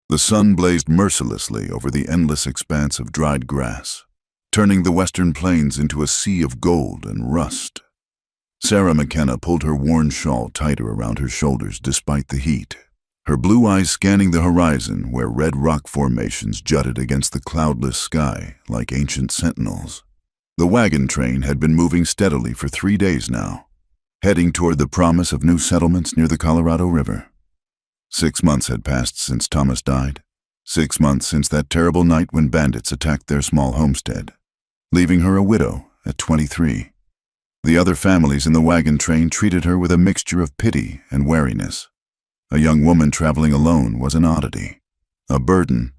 The sun blazed mercilessly over the endless expanse of dried grass, turning the western plains into a sea of gold and rust. Sarah McKenna pulled her worn shawl tighter around her shoulders despite the heat, her blue eyes scanning the horizon where red rock formations jutted against the cloudless sky like ancient sentinels. The wagon train had been moving steadily for 3 days now, heading toward the promise of new settlements near the Colorado River. 6 months had passed since Thomas died. 6 months since that terrible night when bandits attacked their small homestead, leaving her a widow at 23. The other families in the wagon train treated her with a mixture of pity and wariness. A young woman traveling alone was an oddity, a burden,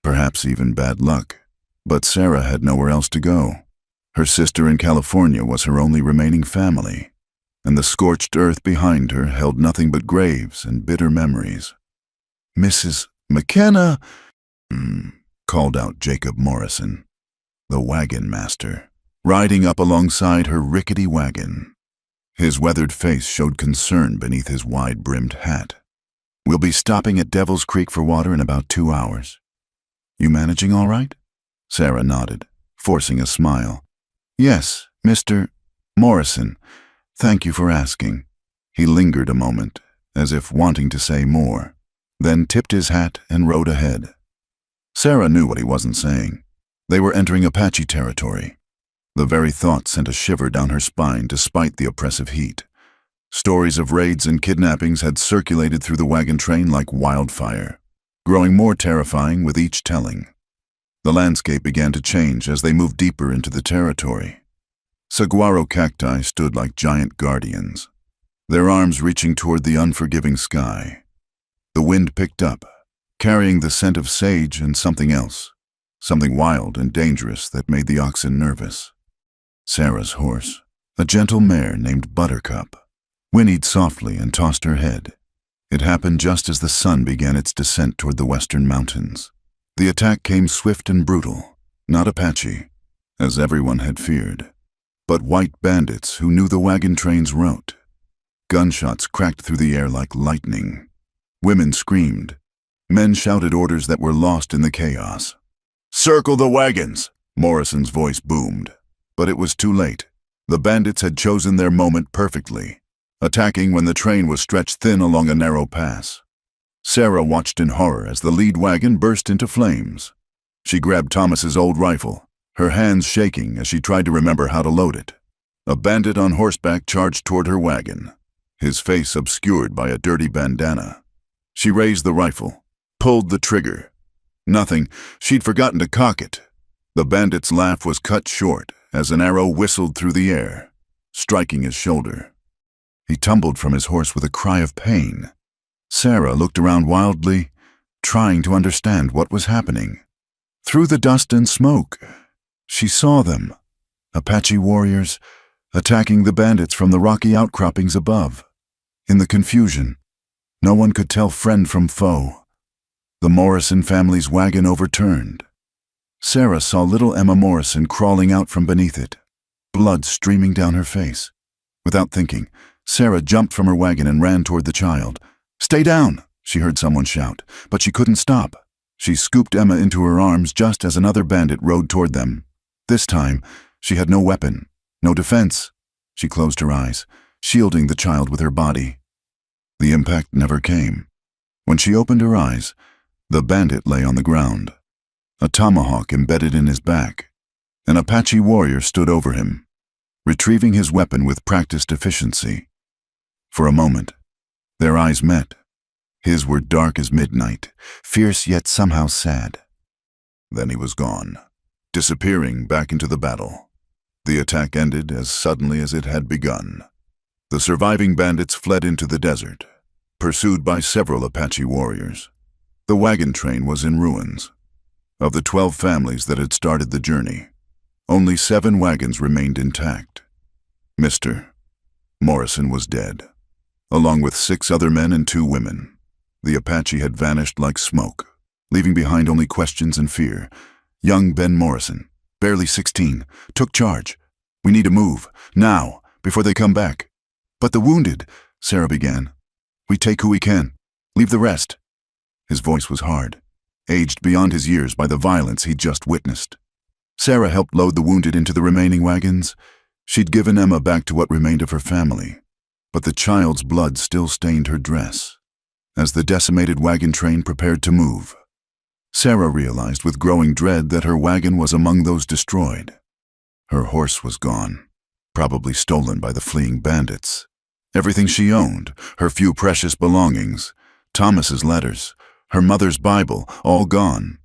perhaps even bad luck. But Sarah had nowhere else to go. Her sister in California was her only remaining family, and the scorched earth behind her held nothing but graves and bitter memories. "Mrs. McKenna," called out Jacob Morrison, the wagon master, riding up alongside her rickety wagon. His weathered face showed concern beneath his wide-brimmed hat. "We'll be stopping at Devil's Creek for water in about 2 hours. You managing all right?" Sarah nodded, forcing a smile. "Yes, Mr. Morrison. Thank you for asking." He lingered a moment, as if wanting to say more, then tipped his hat and rode ahead. Sarah knew what he wasn't saying. They were entering Apache territory. The very thought sent a shiver down her spine despite the oppressive heat. Stories of raids and kidnappings had circulated through the wagon train like wildfire, growing more terrifying with each telling. The landscape began to change as they moved deeper into the territory. Saguaro cacti stood like giant guardians, their arms reaching toward the unforgiving sky. The wind picked up, carrying the scent of sage and something else, something wild and dangerous that made the oxen nervous. Sarah's horse, a gentle mare named Buttercup, whinnied softly and tossed her head. It happened just as the sun began its descent toward the western mountains. The attack came swift and brutal, not Apache, as everyone had feared, but white bandits who knew the wagon train's route. Gunshots cracked through the air like lightning. Women screamed. Men shouted orders that were lost in the chaos. "Circle the wagons!" Morrison's voice boomed. But it was too late. The bandits had chosen their moment perfectly, attacking when the train was stretched thin along a narrow pass. Sarah watched in horror as the lead wagon burst into flames. She grabbed Thomas's old rifle, her hands shaking as she tried to remember how to load it. A bandit on horseback charged toward her wagon, his face obscured by a dirty bandana. She raised the rifle, pulled the trigger. Nothing, she'd forgotten to cock it. The bandit's laugh was cut short as an arrow whistled through the air, striking his shoulder. He tumbled from his horse with a cry of pain. Sarah looked around wildly, trying to understand what was happening. Through the dust and smoke, she saw them, Apache warriors, attacking the bandits from the rocky outcroppings above. In the confusion, no one could tell friend from foe. The Morrison family's wagon overturned. Sarah saw little Emma Morrison crawling out from beneath it, blood streaming down her face. Without thinking, Sarah jumped from her wagon and ran toward the child. "Stay down!" she heard someone shout, but she couldn't stop. She scooped Emma into her arms just as another bandit rode toward them. This time, she had no weapon, no defense. She closed her eyes, shielding the child with her body. The impact never came. When she opened her eyes, the bandit lay on the ground, a tomahawk embedded in his back. An Apache warrior stood over him, retrieving his weapon with practiced efficiency. For a moment, their eyes met. His were dark as midnight, fierce yet somehow sad. Then he was gone, disappearing back into the battle. The attack ended as suddenly as it had begun. The surviving bandits fled into the desert, pursued by several Apache warriors. The wagon train was in ruins. Of the 12 families that had started the journey, only 7 wagons remained intact. Mr. Morrison was dead, along with 6 other men and 2 women. The Apache had vanished like smoke, leaving behind only questions and fear. Young Ben Morrison, barely 16, took charge. "We need to move, now, before they come back." "But the wounded," Sarah began. "We take who we can. Leave the rest." His voice was hard, aged beyond his years by the violence he'd just witnessed. Sarah helped load the wounded into the remaining wagons. She'd given Emma back to what remained of her family, but the child's blood still stained her dress. As the decimated wagon train prepared to move, Sarah realized with growing dread that her wagon was among those destroyed. Her horse was gone, probably stolen by the fleeing bandits. Everything she owned, her few precious belongings, Thomas's letters, her mother's Bible, all gone.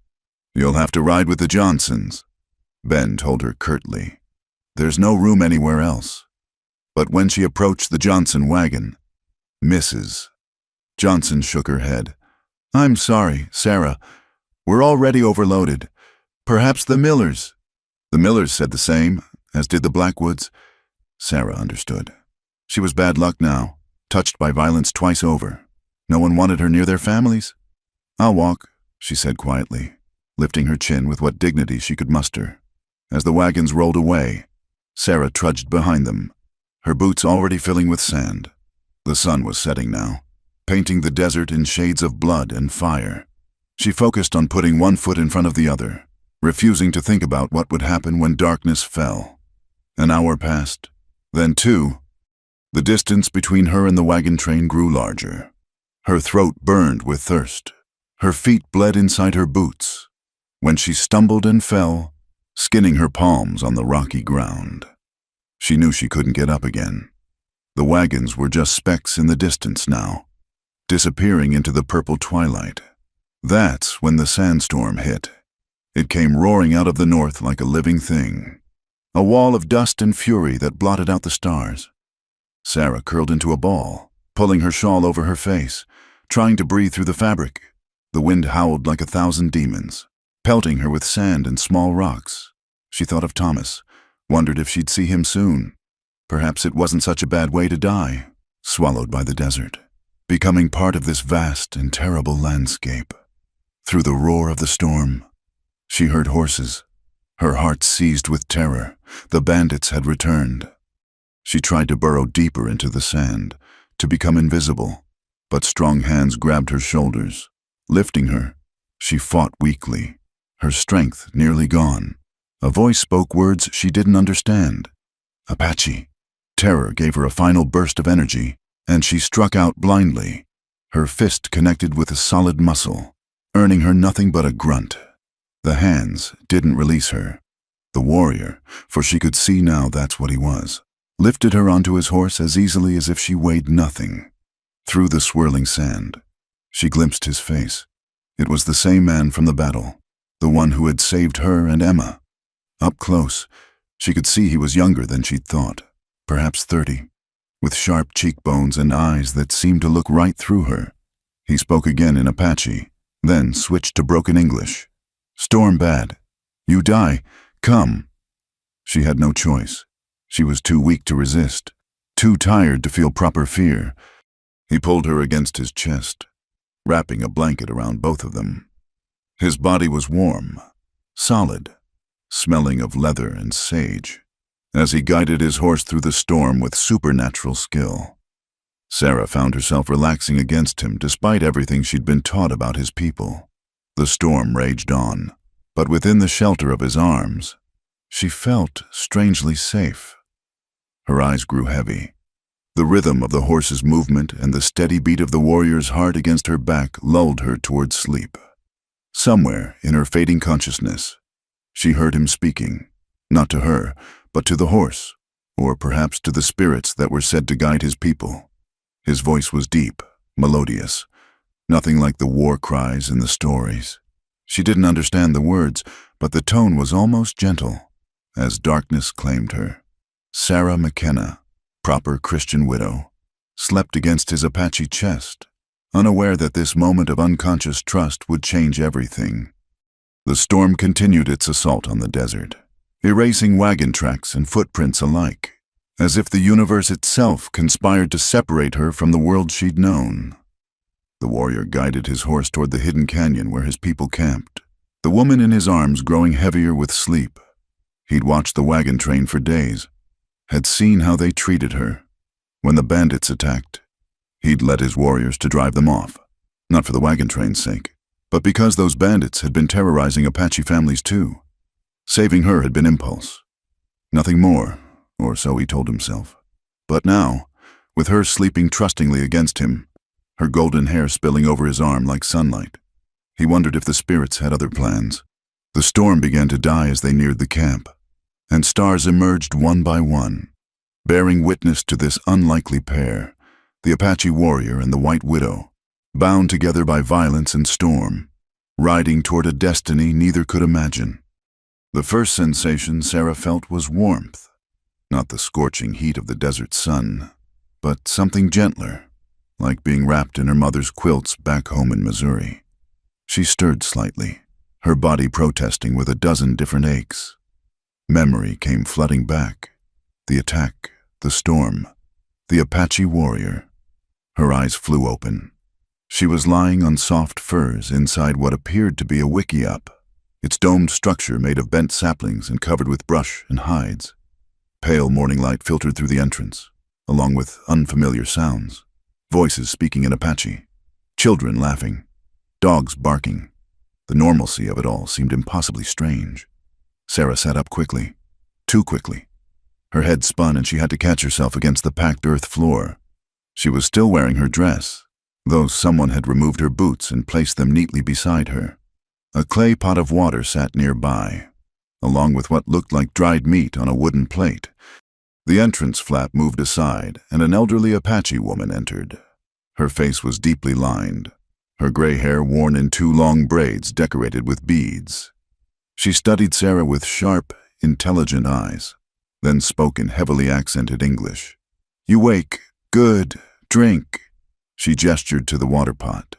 "You'll have to ride with the Johnsons," Ben told her curtly. "There's no room anywhere else." But when she approached the Johnson wagon, Mrs. Johnson shook her head. "I'm sorry, Sarah. We're already overloaded. Perhaps the Millers." The Millers said the same, as did the Blackwoods. Sarah understood. She was bad luck now, touched by violence twice over. No one wanted her near their families. "I'll walk," she said quietly, lifting her chin with what dignity she could muster. As the wagons rolled away, Sarah trudged behind them, her boots already filling with sand. The sun was setting now, painting the desert in shades of blood and fire. She focused on putting one foot in front of the other, refusing to think about what would happen when darkness fell. An hour passed, then two. The distance between her and the wagon train grew larger. Her throat burned with thirst. Her feet bled inside her boots, when she stumbled and fell, skinning her palms on the rocky ground. She knew she couldn't get up again. The wagons were just specks in the distance now, disappearing into the purple twilight. That's when the sandstorm hit. It came roaring out of the north like a living thing, a wall of dust and fury that blotted out the stars. Sarah curled into a ball, pulling her shawl over her face, trying to breathe through the fabric. The wind howled like 1,000 demons, pelting her with sand and small rocks. She thought of Thomas, wondered if she'd see him soon. Perhaps it wasn't such a bad way to die, swallowed by the desert, becoming part of this vast and terrible landscape. Through the roar of the storm, she heard horses. Her heart seized with terror. The bandits had returned. She tried to burrow deeper into the sand, to become invisible, but strong hands grabbed her shoulders. Lifting her, she fought weakly, her strength nearly gone. A voice spoke words she didn't understand. Apache. Terror gave her a final burst of energy, and she struck out blindly. Her fist connected with a solid muscle, earning her nothing but a grunt. The hands didn't release her. The warrior, for she could see now that's what he was, lifted her onto his horse as easily as if she weighed nothing. Through the swirling sand, she glimpsed his face. It was the same man from the battle, the one who had saved her and Emma. Up close, she could see he was younger than she'd thought, perhaps 30, with sharp cheekbones and eyes that seemed to look right through her. He spoke again in Apache, then switched to broken English. "Storm bad. You die. Come." She had no choice. She was too weak to resist, too tired to feel proper fear. He pulled her against his chest, wrapping a blanket around both of them. His body was warm, solid, smelling of leather and sage, as he guided his horse through the storm with supernatural skill. Sarah found herself relaxing against him despite everything she'd been taught about his people. The storm raged on, but within the shelter of his arms, she felt strangely safe. Her eyes grew heavy. The rhythm of the horse's movement and the steady beat of the warrior's heart against her back lulled her towards sleep. Somewhere in her fading consciousness, she heard him speaking, not to her, but to the horse, or perhaps to the spirits that were said to guide his people. His voice was deep, melodious, nothing like the war cries in the stories. She didn't understand the words, but the tone was almost gentle, as darkness claimed her. Sarah McKenna, proper Christian widow, slept against his Apache chest, unaware that this moment of unconscious trust would change everything. The storm continued its assault on the desert, erasing wagon tracks and footprints alike, as if the universe itself conspired to separate her from the world she'd known. The warrior guided his horse toward the hidden canyon where his people camped, the woman in his arms growing heavier with sleep. He'd watched the wagon train for days, had seen how they treated her. When the bandits attacked, he'd led his warriors to drive them off, not for the wagon train's sake, But because those bandits had been terrorizing Apache families too, saving her had been impulse. Nothing more, or so he told himself. But now, with her sleeping trustingly against him, her golden hair spilling over his arm like sunlight, he wondered if the spirits had other plans. The storm began to die as they neared the camp, and stars emerged one by one, bearing witness to this unlikely pair, the Apache warrior and the White Widow, bound together by violence and storm, riding toward a destiny neither could imagine. The first sensation Sarah felt was warmth, not the scorching heat of the desert sun, but something gentler, like being wrapped in her mother's quilts back home in Missouri. She stirred slightly, her body protesting with a dozen different aches. Memory came flooding back. The attack, the storm, the Apache warrior. Her eyes flew open. She was lying on soft furs inside what appeared to be a wickiup, its domed structure made of bent saplings and covered with brush and hides. Pale morning light filtered through the entrance, along with unfamiliar sounds. Voices speaking in Apache, children laughing, dogs barking. The normalcy of it all seemed impossibly strange. Sarah sat up quickly, too quickly. Her head spun and she had to catch herself against the packed earth floor. She was still wearing her dress, though someone had removed her boots and placed them neatly beside her. A clay pot of water sat nearby, along with what looked like dried meat on a wooden plate. The entrance flap moved aside, and an elderly Apache woman entered. Her face was deeply lined, her gray hair worn in 2 long braids decorated with beads. She studied Sarah with sharp, intelligent eyes, then spoke in heavily accented English. "You wake. Good. Drink." She gestured to the water pot.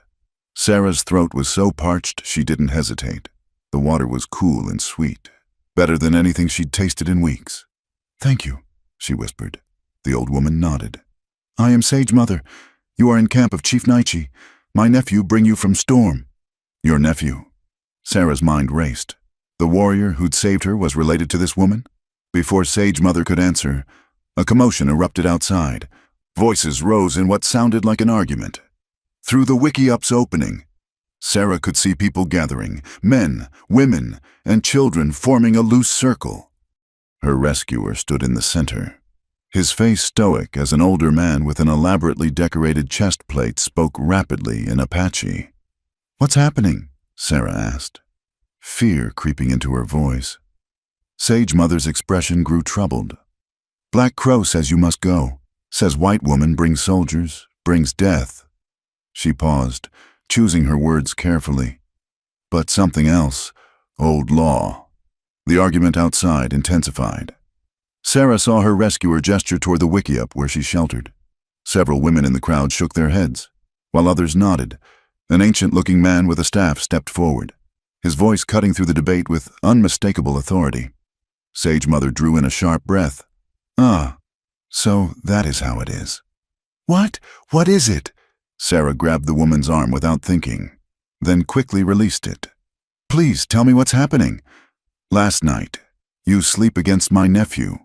Sarah's throat was so parched she didn't hesitate. The water was cool and sweet, better than anything she'd tasted in weeks. "Thank you," she whispered. The old woman nodded. "I am Sage Mother. You are in camp of Chief Naichi. My nephew bring you from Storm." "Your nephew?" Sarah's mind raced. The warrior who'd saved her was related to this woman? Before Sage Mother could answer, a commotion erupted outside. Voices rose in what sounded like an argument. Through the wickiup's opening, Sarah could see people gathering, men, women, and children forming a loose circle. Her rescuer stood in the center. His face stoic as an older man with an elaborately decorated chest plate spoke rapidly in Apache. "What's happening?" Sarah asked, fear creeping into her voice. Sage Mother's expression grew troubled. "Black Crow says you must go. Says white woman brings soldiers, brings death." She paused, choosing her words carefully. "But something else, old law." The argument outside intensified. Sarah saw her rescuer gesture toward the wickiup where she sheltered. Several women in the crowd shook their heads, while others nodded. An ancient-looking man with a staff stepped forward, his voice cutting through the debate with unmistakable authority. Sage Mother drew in a sharp breath. "Ah, so that is how it is." "What? What is it?" Sarah grabbed the woman's arm without thinking, then quickly released it. "Please tell me what's happening." "Last night, you sleep against my nephew.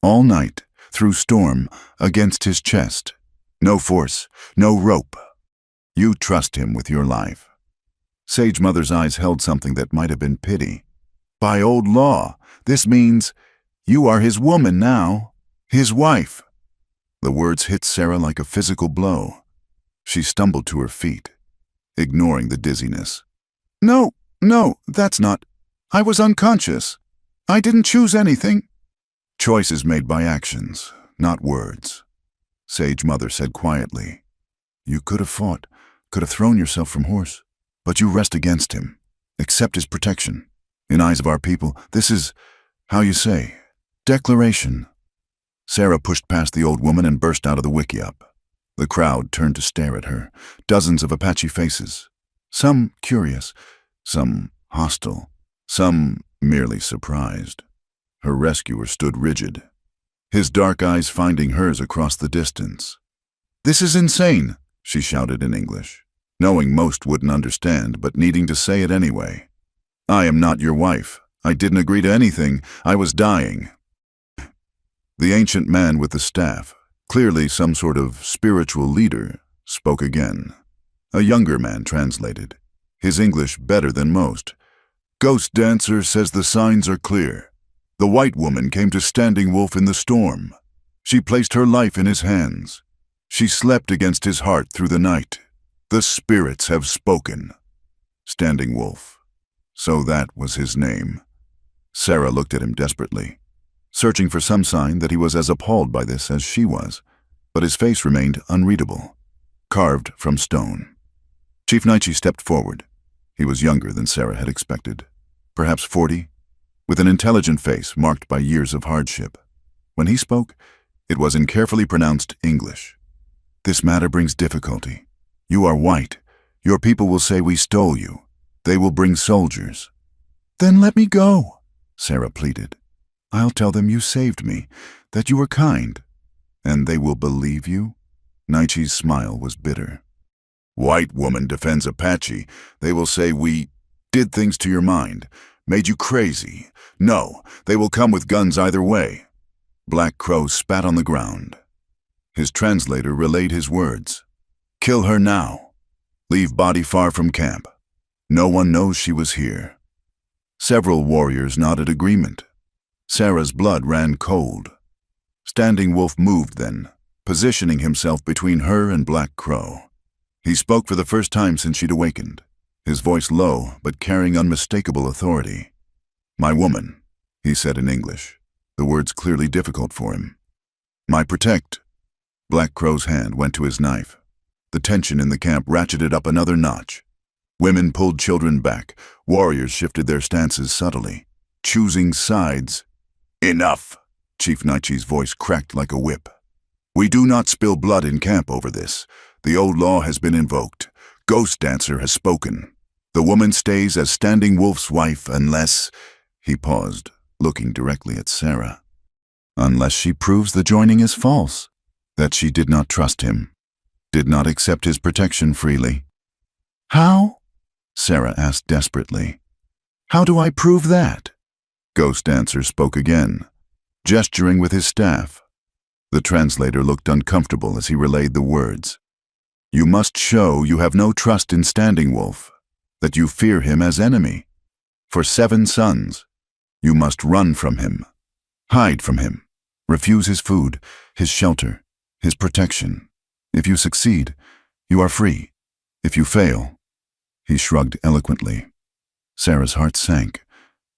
All night, through storm, against his chest. No force, no rope. You trust him with your life." Sage Mother's eyes held something that might have been pity. "By old law, this means you are his woman now, his wife." The words hit Sarah like a physical blow. She stumbled to her feet, ignoring the dizziness. No, that's not. I was unconscious. I didn't choose anything." "Choices made by actions, not words," Sage Mother said quietly. "You could have fought, could have thrown yourself from horse, but you rest against him, accept his protection. In eyes of our people, this is, how you say, declaration." Sarah pushed past the old woman and burst out of the wickiup. The crowd turned to stare at her, dozens of Apache faces, some curious, some hostile, some merely surprised. Her rescuer stood rigid, his dark eyes finding hers across the distance. "This is insane," she shouted in English, knowing most wouldn't understand but needing to say it anyway. "I am not your wife. I didn't agree to anything. I was dying." The ancient man with the staff, clearly some sort of spiritual leader, spoke again. A younger man translated. his English better than most. "Ghost Dancer says the signs are clear. The white woman came to Standing Wolf in the storm. She placed her life in his hands. She slept against his heart through the night. The spirits have spoken." Standing Wolf. So that was his name. Sarah looked at him desperately, searching for some sign that he was as appalled by this as she was, but his face remained unreadable, carved from stone. Chief Naichi stepped forward. He was younger than Sarah had expected, perhaps 40, with an intelligent face marked by years of hardship. When he spoke, it was in carefully pronounced English. "This matter brings difficulty. You are white. Your people will say we stole you. They will bring soldiers." "Then let me go," Sarah pleaded. "I'll tell them you saved me, that you were kind." "And they will believe you?" Naichi's smile was bitter. "White woman defends Apache. They will say we did things to your mind, made you crazy. No, they will come with guns either way." Black Crow spat on the ground. His translator relayed his words. "Kill her now. Leave body far from camp. No one knows she was here." Several warriors nodded agreement. Sarah's blood ran cold. Standing Wolf moved then, positioning himself between her and Black Crow. He spoke for the first time since she'd awakened, his voice low but carrying unmistakable authority. "My woman," he said in English, the words clearly difficult for him. "My protect." Black Crow's hand went to his knife. The tension in the camp ratcheted up another notch. Women pulled children back. Warriors shifted their stances subtly, choosing sides. "Enough!" Chief Naichi's voice cracked like a whip. "We do not spill blood in camp over this. The old law has been invoked. Ghost Dancer has spoken. The woman stays as Standing Wolf's wife unless—" He paused, looking directly at Sarah. "Unless she proves the joining is false, that she did not trust him, did not accept his protection freely." "How?" Sarah asked desperately. "How do I prove that?" Ghost Dancer spoke again, gesturing with his staff. The translator looked uncomfortable as he relayed the words. "You must show you have no trust in Standing Wolf, that you fear him as enemy. For 7 sons, you must run from him, hide from him, refuse his food, his shelter, his protection. If you succeed, you are free. If you fail—" He shrugged eloquently. Sarah's heart sank.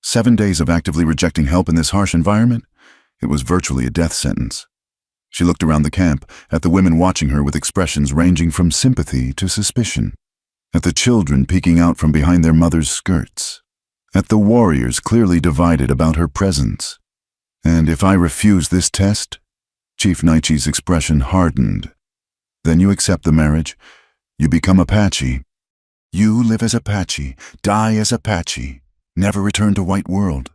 7 days of actively rejecting help in this harsh environment? It was virtually a death sentence. She looked around the camp, at the women watching her with expressions ranging from sympathy to suspicion, at the children peeking out from behind their mothers' skirts, at the warriors clearly divided about her presence. "And if I refuse this test?" Chief Naichi's expression hardened. "Then you accept the marriage. You become Apache. You live as Apache, die as Apache, never return to White World."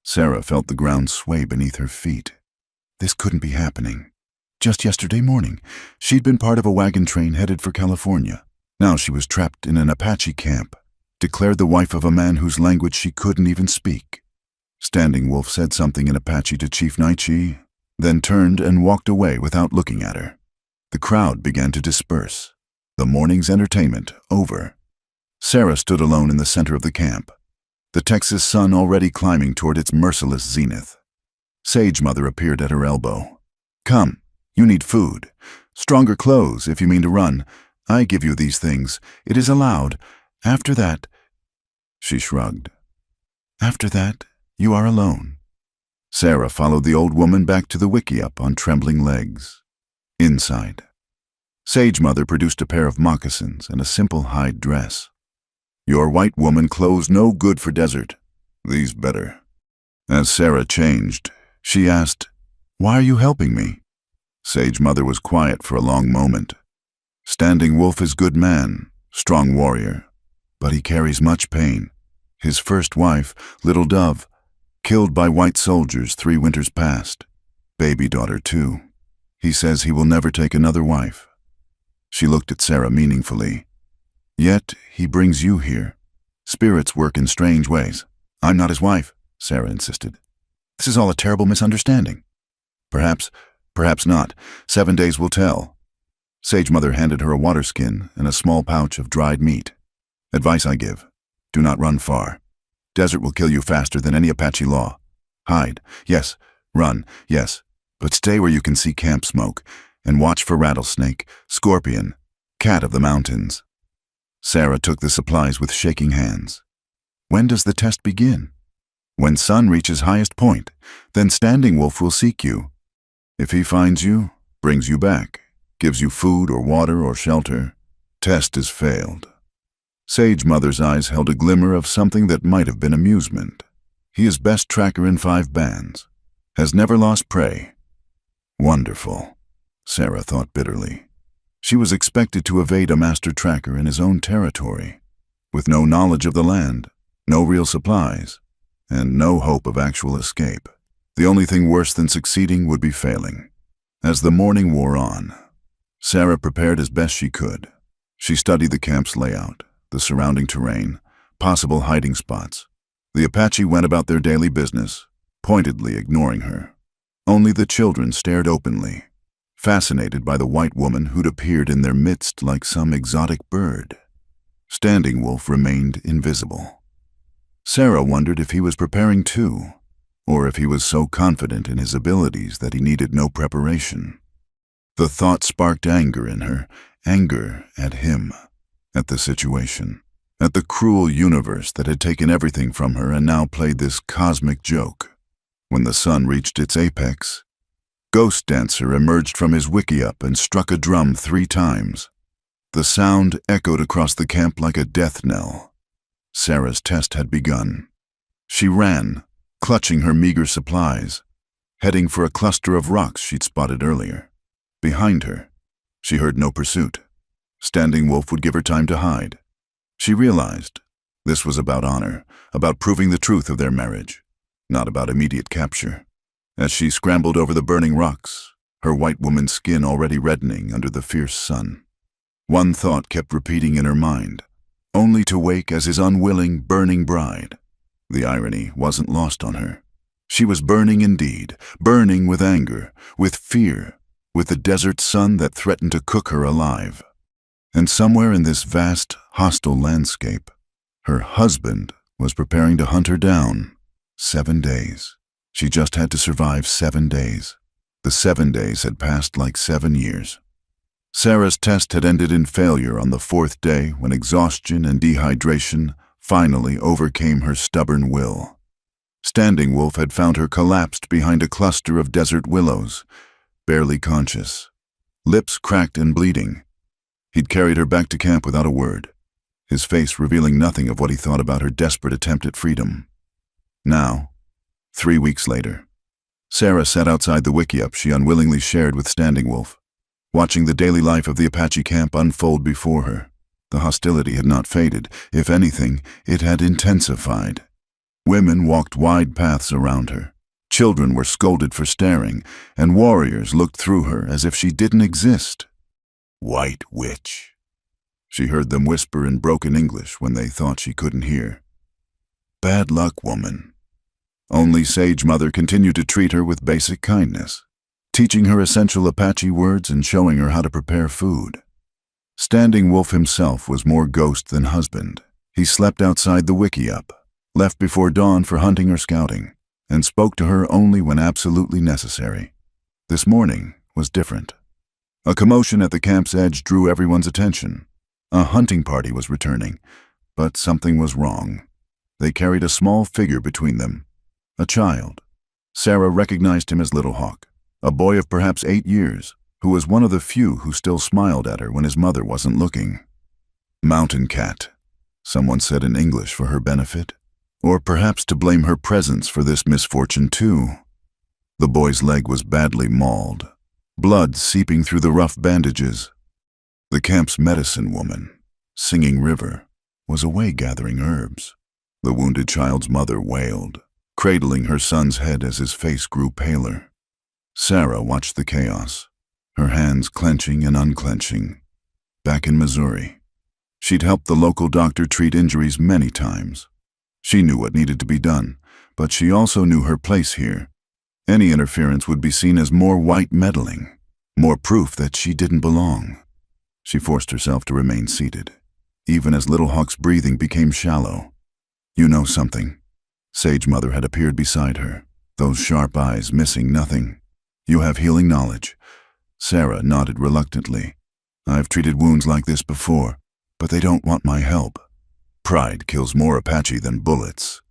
Sarah felt the ground sway beneath her feet. This couldn't be happening. Just yesterday morning, she'd been part of a wagon train headed for California. Now she was trapped in an Apache camp, declared the wife of a man whose language she couldn't even speak. Standing Wolf said something in Apache to Chief Naichi, then turned and walked away without looking at her. The crowd began to disperse. The morning's entertainment over. Sarah stood alone in the center of the camp, the Texas sun already climbing toward its merciless zenith. Sage Mother appeared at her elbow. "Come, you need food. Stronger clothes if you mean to run. I give you these things. It is allowed. After that—" She shrugged. "After that, you are alone." Sarah followed the old woman back to the wickiup on trembling legs. Inside, Sage Mother produced a pair of moccasins and a simple hide dress. "Your white woman clothes no good for desert. These better." As Sarah changed, she asked, "Why are you helping me?" Sage Mother was quiet for a long moment. "Standing Wolf is good man, strong warrior, but he carries much pain. His first wife, Little Dove, killed by white soldiers 3 winters past. Baby daughter too. He says he will never take another wife." She looked at Sarah meaningfully. "Yet he brings you here. Spirits work in strange ways." "I'm not his wife," Sarah insisted. "This is all a terrible misunderstanding." "Perhaps, perhaps not. 7 days will tell." Sage Mother handed her a water skin and a small pouch of dried meat. Advice I give: do not run far. Desert will kill you faster than any Apache law. Hide, yes. Run, yes. But stay where you can see camp smoke, and watch for rattlesnake, scorpion, cat of the mountains. Sarah took the supplies with shaking hands. When does the test begin? When sun reaches highest point, then Standing Wolf will seek you. If he finds you, brings you back, gives you food or water or shelter, test is failed. Sage Mother's eyes held a glimmer of something that might have been amusement. He is best tracker in 5 bands. Has never lost prey. Wonderful, Sarah thought bitterly. She was expected to evade a master tracker in his own territory, with no knowledge of the land, no real supplies, and no hope of actual escape. The only thing worse than succeeding would be failing. As the morning wore on, Sarah prepared as best she could. She studied the camp's layout, the surrounding terrain, possible hiding spots. The Apache went about their daily business, pointedly ignoring her. Only the children stared openly, fascinated by the white woman who'd appeared in their midst like some exotic bird. Standing Wolf remained invisible. Sarah wondered if he was preparing too, or if he was so confident in his abilities that he needed no preparation. The thought sparked anger in her, anger at him, at the situation, at the cruel universe that had taken everything from her and now played this cosmic joke. When the sun reached its apex, Ghost Dancer emerged from his wickiup and struck a drum 3 times. The sound echoed across the camp like a death knell. Sarah's test had begun. She ran, clutching her meager supplies, heading for a cluster of rocks she'd spotted earlier. Behind her, she heard no pursuit. Standing Wolf would give her time to hide. She realized this was about honor, about proving the truth of their marriage, not about immediate capture. As she scrambled over the burning rocks, her white woman's skin already reddening under the fierce sun. One thought kept repeating in her mind, only to wake as his unwilling, burning bride. The irony wasn't lost on her. She was burning indeed, burning with anger, with fear, with the desert sun that threatened to cook her alive. And somewhere in this vast, hostile landscape, her husband was preparing to hunt her down. 7 days. She just had to survive 7 days. The 7 days had passed like 7 years. Sarah's test had ended in failure on the 4th day when exhaustion and dehydration finally overcame her stubborn will. Standing Wolf had found her collapsed behind a cluster of desert willows, barely conscious, lips cracked and bleeding. He'd carried her back to camp without a word, his face revealing nothing of what he thought about her desperate attempt at freedom. Now, 3 weeks later, Sarah sat outside the wickiup she unwillingly shared with Standing Wolf, watching the daily life of the Apache camp unfold before her. The hostility had not faded. If anything, it had intensified. Women walked wide paths around her. Children were scolded for staring, and warriors looked through her as if she didn't exist. "White witch," she heard them whisper in broken English when they thought she couldn't hear. "Bad luck, woman." Only Sage Mother continued to treat her with basic kindness, teaching her essential Apache words and showing her how to prepare food. Standing Wolf himself was more ghost than husband. He slept outside the wickiup, left before dawn for hunting or scouting, and spoke to her only when absolutely necessary. This morning was different. A commotion at the camp's edge drew everyone's attention. A hunting party was returning, but something was wrong. They carried a small figure between them, a child. Sarah recognized him as Little Hawk, a boy of perhaps 8 years, who was one of the few who still smiled at her when his mother wasn't looking. "Mountain cat," someone said in English for her benefit, or perhaps to blame her presence for this misfortune too. The boy's leg was badly mauled, blood seeping through the rough bandages. The camp's medicine woman, Singing River, was away gathering herbs. The wounded child's mother wailed, cradling her son's head as his face grew paler. Sarah watched the chaos, her hands clenching and unclenching. Back in Missouri, she'd helped the local doctor treat injuries many times. She knew what needed to be done, but she also knew her place here. Any interference would be seen as more white meddling, more proof that she didn't belong. She forced herself to remain seated, even as Little Hawk's breathing became shallow. "You know something." Sage Mother had appeared beside her, those sharp eyes missing nothing. "You have healing knowledge." Sarah nodded reluctantly. "I've treated wounds like this before, but they don't want my help. Pride kills more Apache than bullets,"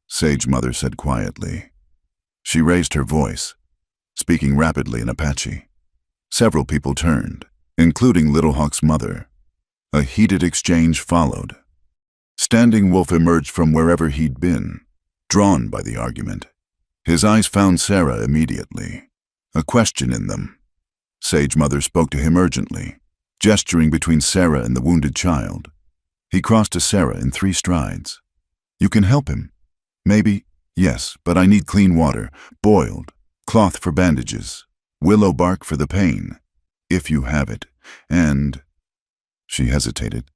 Sage Mother said quietly. She raised her voice, speaking rapidly in Apache. Several people turned, including Little Hawk's mother. A heated exchange followed. Standing Wolf emerged from wherever he'd been, drawn by the argument. His eyes found Sarah immediately, a question in them. Sage Mother spoke to him urgently, gesturing between Sarah and the wounded child. He crossed to Sarah in 3 strides. "You can help him." "Maybe, yes, but I need clean water, boiled, cloth for bandages, willow bark for the pain, if you have it, and—" She hesitated.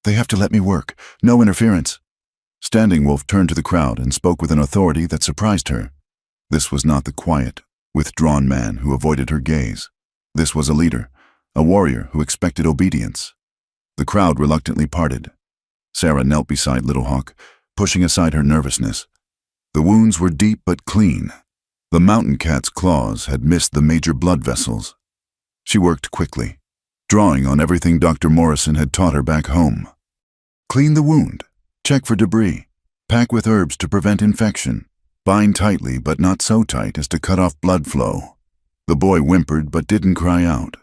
"They have to let me work, no interference." Standing Wolf turned to the crowd and spoke with an authority that surprised her. This was not the quiet, withdrawn man who avoided her gaze. This was a leader, a warrior who expected obedience. The crowd reluctantly parted. Sarah knelt beside Little Hawk, pushing aside her nervousness. The wounds were deep but clean. The mountain cat's claws had missed the major blood vessels. She worked quickly, drawing on everything Dr. Morrison had taught her back home. Clean the wound, check for debris, pack with herbs to prevent infection, bind tightly but not so tight as to cut off blood flow. The boy whimpered but didn't cry out.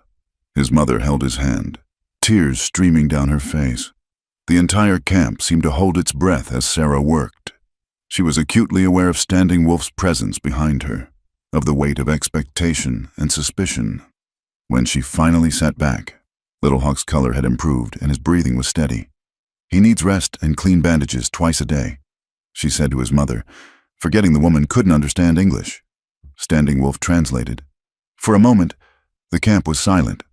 His mother held his hand, tears streaming down her face. The entire camp seemed to hold its breath as Sarah worked. She was acutely aware of Standing Wolf's presence behind her, of the weight of expectation and suspicion. When she finally sat back, Little Hawk's color had improved and his breathing was steady. "He needs rest and clean bandages twice a day," she said to his mother, forgetting the woman couldn't understand English. Standing Wolf translated. For a moment, the camp was silent.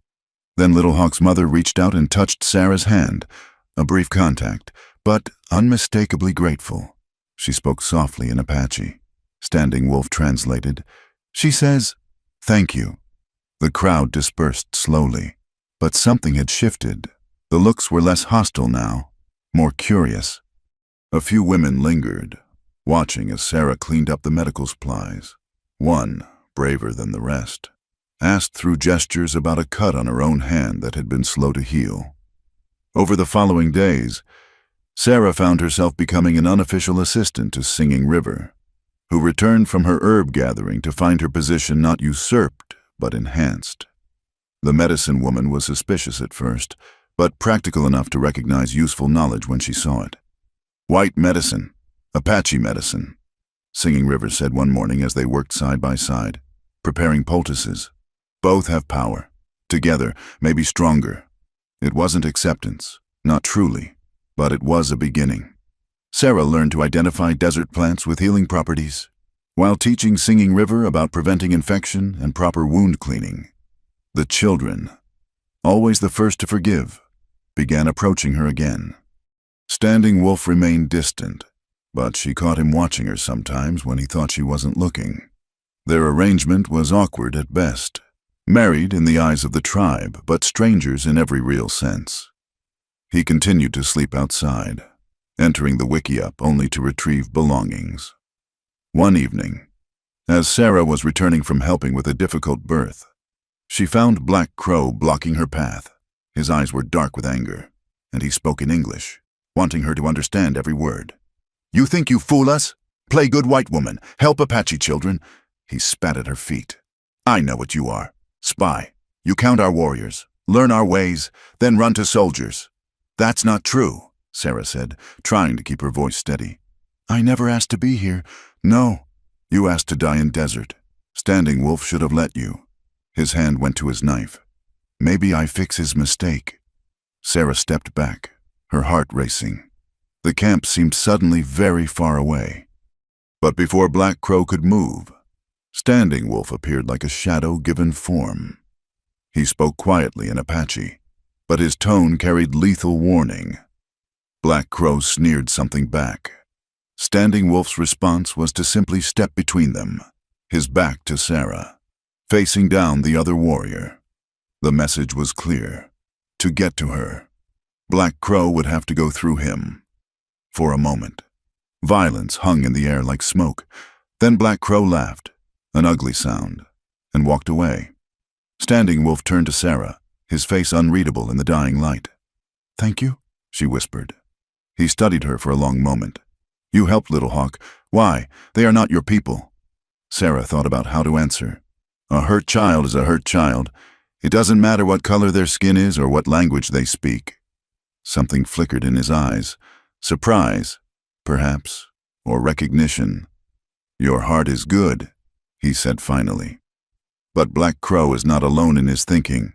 Then Little Hawk's mother reached out and touched Sarah's hand, a brief contact, but unmistakably grateful. She spoke softly in Apache. Standing Wolf translated. "She says, 'Thank you.'" The crowd dispersed slowly, but something had shifted. The looks were less hostile now, more curious. A few women lingered, watching as Sarah cleaned up the medical supplies. One, braver than the rest, asked through gestures about a cut on her own hand that had been slow to heal. Over the following days, Sarah found herself becoming an unofficial assistant to Singing River, who returned from her herb gathering to find her position not usurped, but enhanced. The medicine woman was suspicious at first, but practical enough to recognize useful knowledge when she saw it. "White medicine, Apache medicine," Singing River said one morning as they worked side by side, preparing poultices. "Both have power. Together, maybe stronger." It wasn't acceptance, not truly, but it was a beginning. Sarah learned to identify desert plants with healing properties, while teaching Singing River about preventing infection and proper wound cleaning. The children, always the first to forgive, began approaching her again. Standing Wolf remained distant, but she caught him watching her sometimes when he thought she wasn't looking. Their arrangement was awkward at best. Married in the eyes of the tribe, but strangers in every real sense. He continued to sleep outside, entering the wickiup only to retrieve belongings. One evening, as Sarah was returning from helping with a difficult birth, she found Black Crow blocking her path. His eyes were dark with anger, and he spoke in English, wanting her to understand every word. "You think you fool us? Play good white woman, help Apache children." He spat at her feet. "I know what you are. Spy. You count our warriors, learn our ways, then run to soldiers." "That's not true," Sarah said, trying to keep her voice steady. "I never asked to be here." "No, you asked to die in desert. Standing Wolf should have let you." His hand went to his knife. "Maybe I fix his mistake." Sarah stepped back, her heart racing. The camp seemed suddenly very far away. But before Black Crow could move, Standing Wolf appeared like a shadow given form. He spoke quietly in Apache, but his tone carried lethal warning. Black Crow sneered something back. Standing Wolf's response was to simply step between them, his back to Sarah, facing down the other warrior. The message was clear: to get to her, Black Crow would have to go through him. For a moment, violence hung in the air like smoke. Then Black Crow laughed, an ugly sound, and walked away. Standing Wolf turned to Sarah, his face unreadable in the dying light. "Thank you," she whispered. He studied her for a long moment. "You helped, Little Hawk. Why? They are not your people." Sarah thought about how to answer. A hurt child is a hurt child. It doesn't matter what color their skin is or what language they speak. Something flickered in his eyes. Surprise, perhaps, or recognition. "Your heart is good," he said finally. "But Black Crow is not alone in his thinking.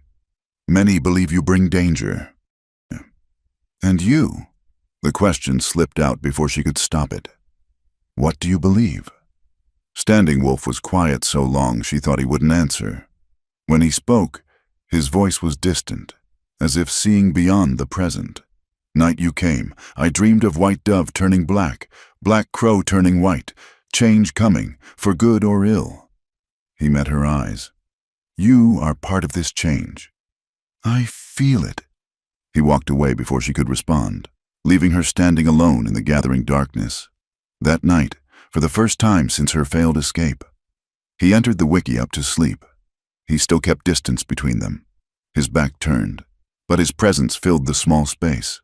Many believe you bring danger." "And you?" The question slipped out before she could stop it. "What do you believe?" Standing Wolf was quiet so long she thought he wouldn't answer. When he spoke, his voice was distant, as if seeing beyond the present. "Night you came, I dreamed of white dove turning black, Black Crow turning white, change coming, for good or ill." He met her eyes. "You are part of this change." "I feel it." He walked away before she could respond, leaving her standing alone in the gathering darkness. That night, for the first time since her failed escape, he entered the wiki up to sleep. He still kept distance between them, his back turned, but his presence filled the small space.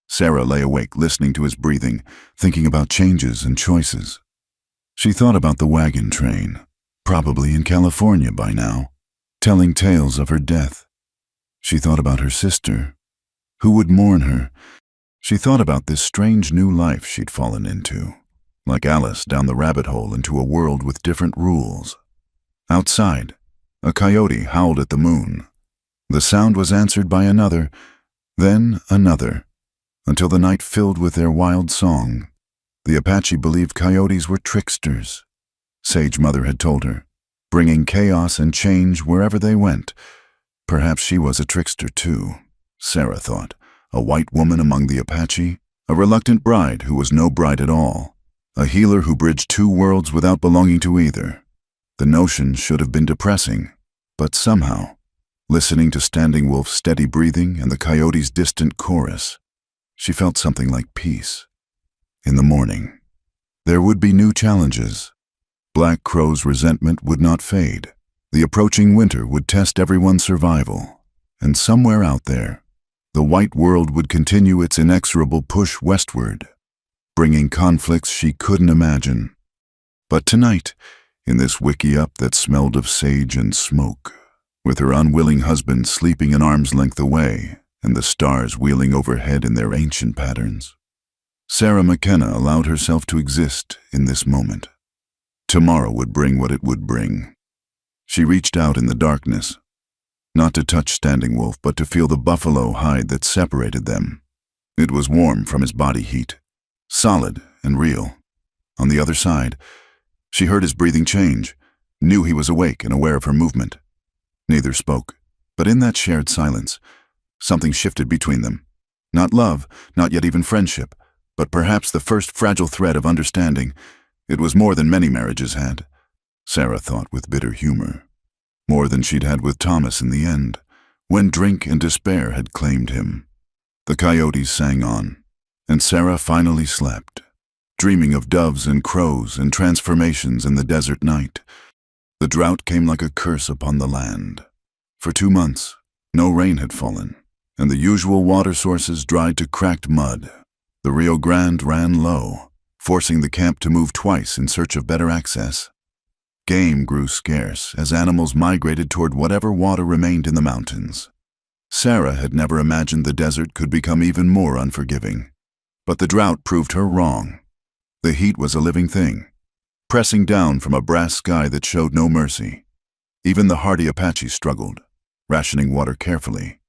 Sarah lay awake listening to his breathing, thinking about changes and choices. She thought about the wagon train, probably in California by now, telling tales of her death. She thought about her sister. Who would mourn her? She thought about this strange new life she'd fallen into, like Alice down the rabbit hole into a world with different rules. Outside, a coyote howled at the moon. The sound was answered by another, then another, until the night filled with their wild song. The Apache believed coyotes were tricksters. Sage Mother had told her, bringing chaos and change wherever they went. Perhaps she was a trickster too, Sarah thought, a white woman among the Apache, a reluctant bride who was no bride at all, a healer who bridged two worlds without belonging to either. The notion should have been depressing, but somehow, listening to Standing Wolf's steady breathing and the coyote's distant chorus, she felt something like peace. In the morning, there would be new challenges. Black Crow's resentment would not fade. The approaching winter would test everyone's survival, and somewhere out there, the white world would continue its inexorable push westward, bringing conflicts she couldn't imagine. But tonight, in this wiki-up that smelled of sage and smoke, with her unwilling husband sleeping an arm's length away and the stars wheeling overhead in their ancient patterns, Sarah McKenna allowed herself to exist in this moment. Tomorrow would bring what it would bring. She reached out in the darkness, not to touch Standing Wolf, but to feel the buffalo hide that separated them. It was warm from his body heat, solid and real. On the other side, she heard his breathing change, knew he was awake and aware of her movement. Neither spoke, but in that shared silence, something shifted between them. Not love, not yet even friendship, but perhaps the first fragile thread of understanding. It was more than many marriages had, Sarah thought with bitter humor. More than she'd had with Thomas in the end, when drink and despair had claimed him. The coyotes sang on, and Sarah finally slept, dreaming of doves and crows and transformations in the desert night. The drought came like a curse upon the land. For 2 months, no rain had fallen, and the usual water sources dried to cracked mud. The Rio Grande ran low, forcing the camp to move twice in search of better access. Game grew scarce as animals migrated toward whatever water remained in the mountains. Sarah had never imagined the desert could become even more unforgiving. But the drought proved her wrong. The heat was a living thing, pressing down from a brass sky that showed no mercy. Even the hardy Apache struggled, rationing water carefully,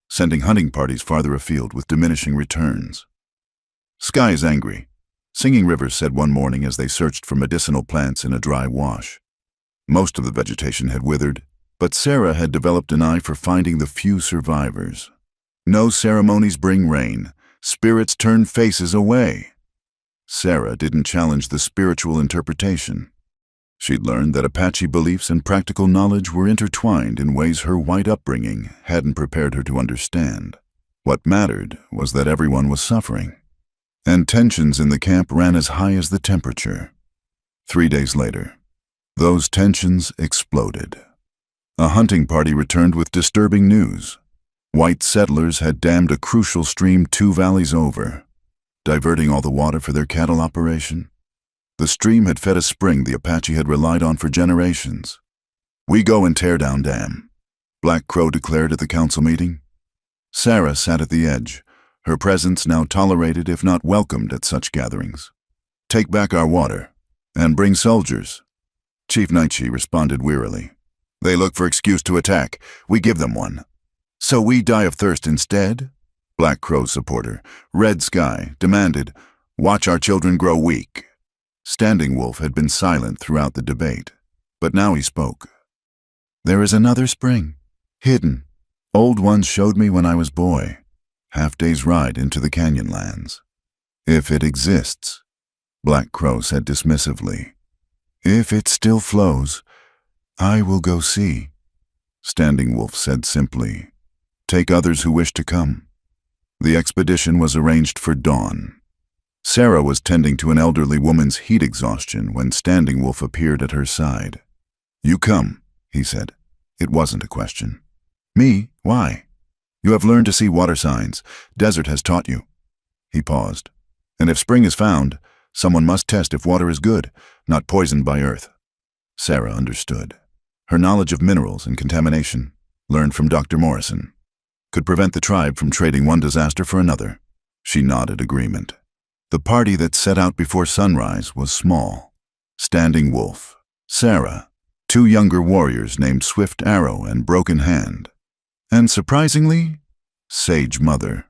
sending hunting parties farther afield with diminishing returns. "Sky is angry," Singing Rivers said one morning as they searched for medicinal plants in a dry wash. Most of the vegetation had withered, but Sarah had developed an eye for finding the few survivors. No ceremonies bring rain. Spirits turn faces away. Sarah didn't challenge the spiritual interpretation. She'd learned that Apache beliefs and practical knowledge were intertwined in ways her white upbringing hadn't prepared her to understand. What mattered was that everyone was suffering, and tensions in the camp ran as high as the temperature. 3 days later, those tensions exploded. A hunting party returned with disturbing news. White settlers had dammed a crucial stream 2 valleys over, diverting all the water for their cattle operation. The stream had fed a spring the Apache had relied on for generations. "We go and tear down dam," Black Crow declared at the council meeting. Sarah sat at the edge, her presence now tolerated if not welcomed at such gatherings. "Take back our water, and bring soldiers." Chief Nightshee responded wearily. "They look for excuse to attack. We give them one. So we die of thirst instead?" Black Crow's supporter, Red Sky, demanded, "Watch our children grow weak." Standing Wolf had been silent throughout the debate, but now he spoke. "There is another spring, hidden. Old ones showed me when I was boy. Half-day's ride into the canyon lands. If it exists," Black Crow said dismissively. "If it still flows, I will go see." Standing Wolf said simply, "Take others who wish to come." The expedition was arranged for dawn. Sarah was tending to an elderly woman's heat exhaustion when Standing Wolf appeared at her side. "You come," he said. It wasn't a question. "Me? Why?" "You have learned to see water signs. Desert has taught you." He paused. "And if spring is found, someone must test if water is good, not poisoned by earth." Sarah understood. Her knowledge of minerals and contamination, learned from Dr. Morrison, could prevent the tribe from trading one disaster for another. She nodded agreement. The party that set out before sunrise was small. Standing Wolf, Sarah, 2 younger warriors named Swift Arrow and Broken Hand, and surprisingly, Sage Mother.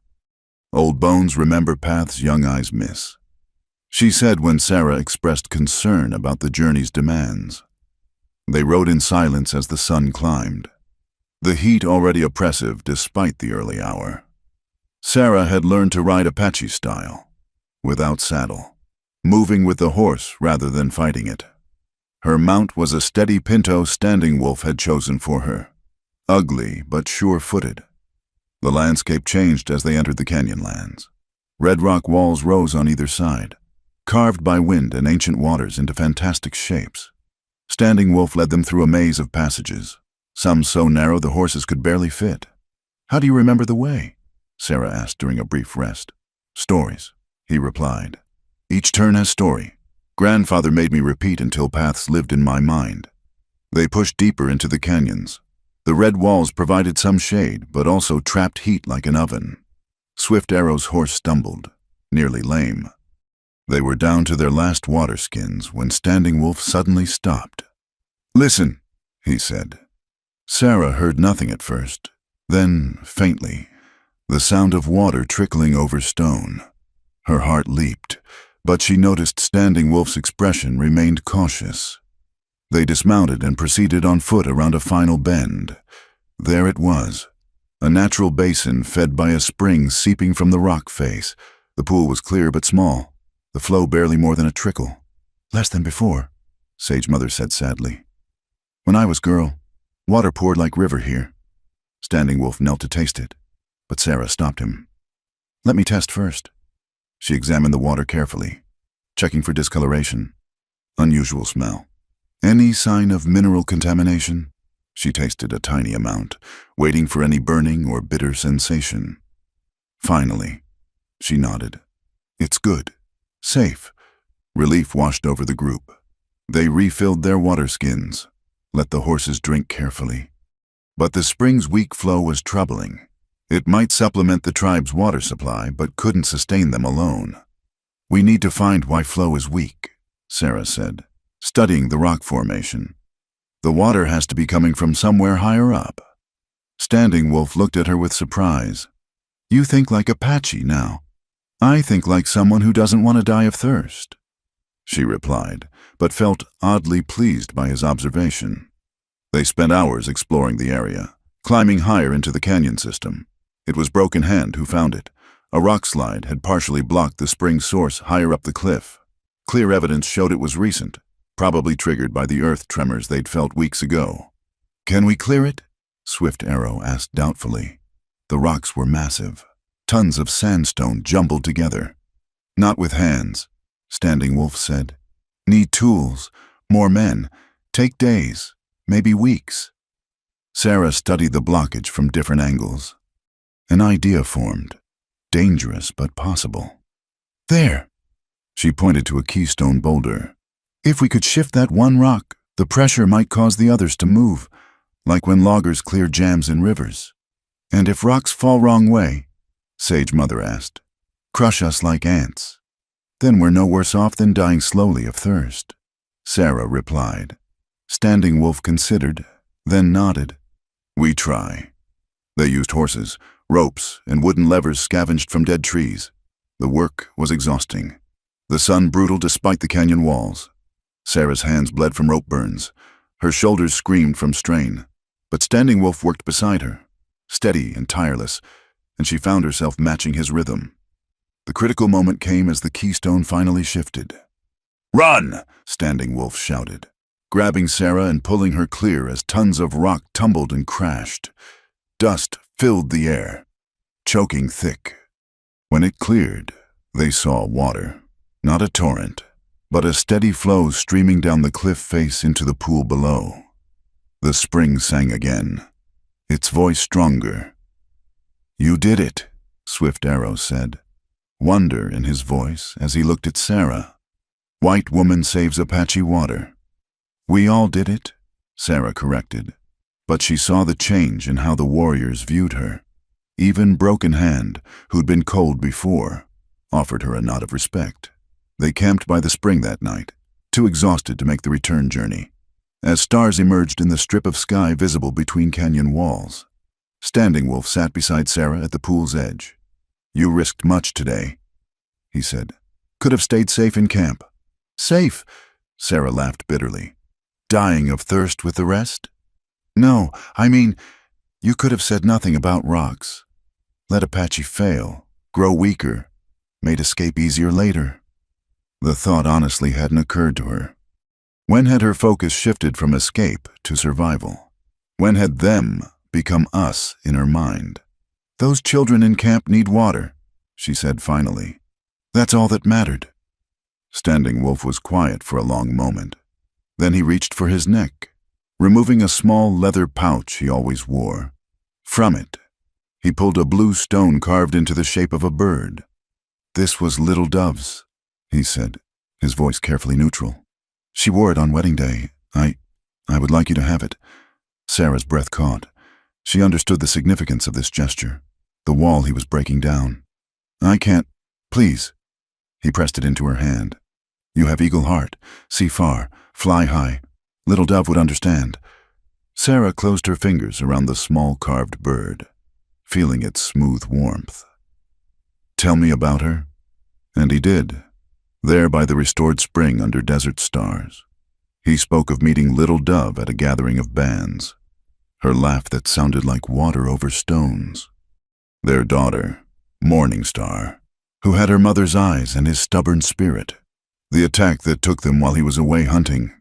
Old bones remember paths young eyes miss, she said when Sarah expressed concern about the journey's demands. They rode in silence as the sun climbed, the heat already oppressive despite the early hour. Sarah had learned to ride Apache style, without saddle, moving with the horse rather than fighting it. Her mount was a steady pinto Standing Wolf had chosen for her, ugly but sure-footed. The landscape changed as they entered the canyon lands. Red rock walls rose on either side, carved by wind and ancient waters into fantastic shapes. Standing Wolf led them through a maze of passages, some so narrow the horses could barely fit. "How do you remember the way?" Sarah asked during a brief rest. "Stories," he replied. "Each turn has story. Grandfather made me repeat until paths lived in my mind." They pushed deeper into the canyons. The red walls provided some shade, but also trapped heat like an oven. Swift Arrow's horse stumbled, nearly lame. They were down to their last water skins when Standing Wolf suddenly stopped. "Listen," he said. Sarah heard nothing at first, then, faintly, the sound of water trickling over stone. Her heart leaped, but she noticed Standing Wolf's expression remained cautious. They dismounted and proceeded on foot around a final bend. There it was, a natural basin fed by a spring seeping from the rock face. The pool was clear but small, the flow barely more than a trickle. "Less than before," Sage Mother said sadly. "When I was girl, water poured like river here." Standing Wolf knelt to taste it, but Sarah stopped him. "Let me test first." She examined the water carefully, checking for discoloration. Unusual smell. "Any sign of mineral contamination?" She tasted a tiny amount, waiting for any burning or bitter sensation. Finally, she nodded. "It's good. Safe." Relief washed over the group. They refilled their water skins, let the horses drink carefully. But the spring's weak flow was troubling. It might supplement the tribe's water supply, but couldn't sustain them alone. "We need to find why flow is weak," Sarah said, studying the rock formation. "The water has to be coming from somewhere higher up." Standing Wolf looked at her with surprise. "You think like Apache now. I think like someone who doesn't want to die of thirst," she replied, but felt oddly pleased by his observation. They spent hours exploring the area, climbing higher into the canyon system. It was Broken Hand who found it. A rock slide had partially blocked the spring source higher up the cliff. Clear evidence showed it was recent, probably triggered by the earth tremors they'd felt weeks ago. "Can we clear it?" Swift Arrow asked doubtfully. The rocks were massive. tons of sandstone jumbled together. "Not with hands," Standing Wolf said. "Need tools, more men, take days, maybe weeks." Sarah studied the blockage from different angles. An idea formed, dangerous but possible. "There!" She pointed to a keystone boulder. "If we could shift that one rock, the pressure might cause the others to move, like when loggers clear jams in rivers." "And if rocks fall wrong way," Sage Mother asked, "crush us like ants? Then we're no worse off than dying slowly of thirst." Sarah replied. Standing Wolf considered, then nodded. "We try." They used horses, ropes, and wooden levers scavenged from dead trees. The work was exhausting. The sun brutal despite the canyon walls. Sarah's hands bled from rope burns. Her shoulders screamed from strain. But Standing Wolf worked beside her, steady and tireless, and she found herself matching his rhythm. The critical moment came as the keystone finally shifted. "Run!" Standing Wolf shouted, grabbing Sarah and pulling her clear as tons of rock tumbled and crashed. Dust filled the air, choking thick. When it cleared, they saw water, not a torrent, but a steady flow streaming down the cliff face into the pool below. The spring sang again, its voice stronger. "You did it," Swift Arrow said, wonder in his voice as he looked at Sarah. "White woman saves Apache water." "We all did it," Sarah corrected, but she saw the change in how the warriors viewed her. Even Broken Hand, who'd been cold before, offered her a nod of respect. They camped by the spring that night, too exhausted to make the return journey. As stars emerged in the strip of sky visible between canyon walls, Standing Wolf sat beside Sarah at the pool's edge. "You risked much today," he said. "Could have stayed safe in camp." "Safe?" Sarah laughed bitterly. "Dying of thirst with the rest?" "No, I mean, you could have said nothing about rocks. Let Apache fail, grow weaker, made escape easier later." The thought honestly hadn't occurred to her. When had her focus shifted from escape to survival? When had them become us in her mind? "Those children in camp need water," she said finally. "That's all that mattered." Standing Wolf was quiet for a long moment. Then he reached for his neck, removing a small leather pouch he always wore. From it, he pulled a blue stone carved into the shape of a bird. "This was Little Dove's," he said, his voice carefully neutral. "She wore it on wedding day. I would like you to have it." Sarah's breath caught. She understood the significance of this gesture, the wall he was breaking down. "I can't, please." He pressed it into her hand. "You have eagle heart. See far, fly high. Little Dove would understand." Sarah closed her fingers around the small carved bird, feeling its smooth warmth. "Tell me about her." And he did, there by the restored spring under desert stars. He spoke of meeting Little Dove at a gathering of bands, her laugh that sounded like water over stones. Their daughter, Morning Star, who had her mother's eyes and his stubborn spirit. The attack that took them while he was away hunting,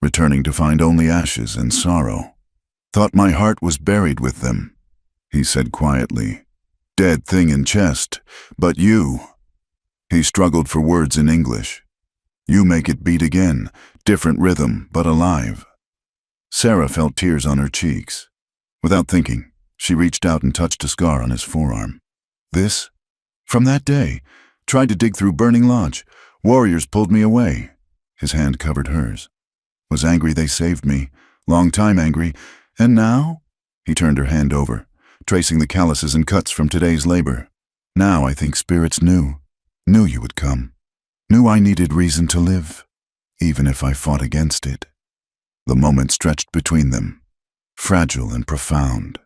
returning to find only ashes and sorrow. "Thought my heart was buried with them," he said quietly. "Dead thing in chest, but you." He struggled for words in English. "You make it beat again, different rhythm, but alive." Sarah felt tears on her cheeks. Without thinking, she reached out and touched a scar on his forearm. "This? From that day. Tried to dig through Burning Lodge. Warriors pulled me away." His hand covered hers. "Was angry they saved me. Long time angry. And now?" He turned her hand over, tracing the calluses and cuts from today's labor. "Now I think spirits knew you would come. Knew I needed reason to live, even if I fought against it." The moment stretched between them, fragile and profound.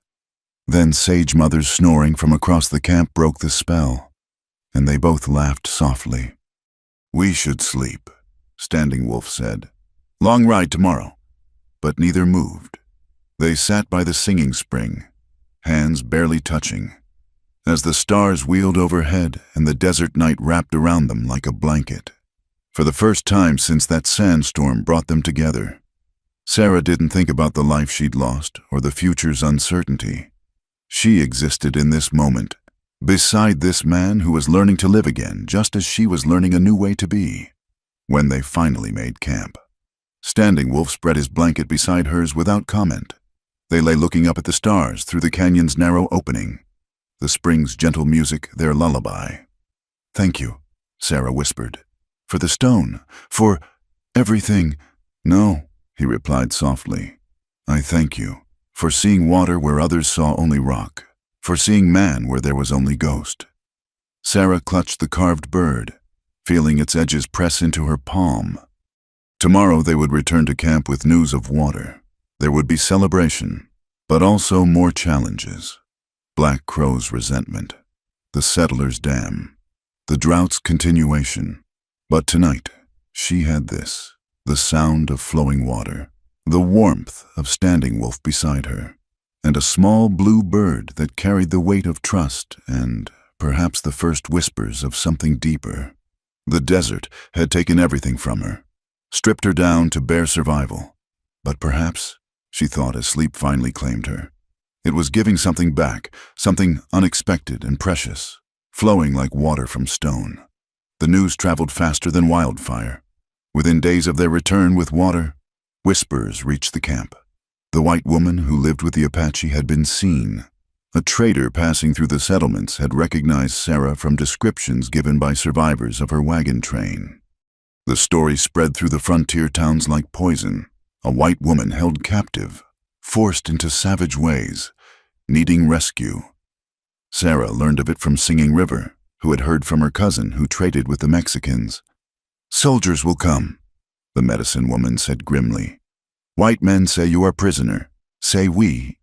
Then Sage Mother's snoring from across the camp broke the spell, and they both laughed softly. "We should sleep," Standing Wolf said. "Long ride tomorrow." But neither moved. They sat by the singing spring, hands barely touching, as the stars wheeled overhead and the desert night wrapped around them like a blanket. For the first time since that sandstorm brought them together, Sarah didn't think about the life she'd lost or the future's uncertainty. She existed in this moment, beside this man who was learning to live again just as she was learning a new way to be. When they finally made camp, Standing Wolf spread his blanket beside hers without comment. They lay looking up at the stars through the canyon's narrow opening, the spring's gentle music their lullaby. "Thank you," Sarah whispered. "For the stone, for everything." "No," he replied softly. "I thank you for seeing water where others saw only rock, for seeing man where there was only ghost." Sarah clutched the carved bird, feeling its edges press into her palm. Tomorrow they would return to camp with news of water. There would be celebration, but also more challenges. Black Crow's resentment, the settlers' dam, the drought's continuation. But tonight, she had this, the sound of flowing water, the warmth of Standing Wolf beside her, and a small blue bird that carried the weight of trust and perhaps the first whispers of something deeper. The desert had taken everything from her, stripped her down to bare survival. But perhaps, she thought as sleep finally claimed her, it was giving something back, something unexpected and precious, flowing like water from stone. The news traveled faster than wildfire. Within days of their return with water, whispers reached the camp. The white woman who lived with the Apache had been seen. A trader passing through the settlements had recognized Sarah from descriptions given by survivors of her wagon train. The story spread through the frontier towns like poison. A white woman held captive, forced into savage ways, needing rescue. Sarah learned of it from Singing River, who had heard from her cousin who traded with the Mexicans. "Soldiers will come," the medicine woman said grimly. "White men say you are prisoner. Say we."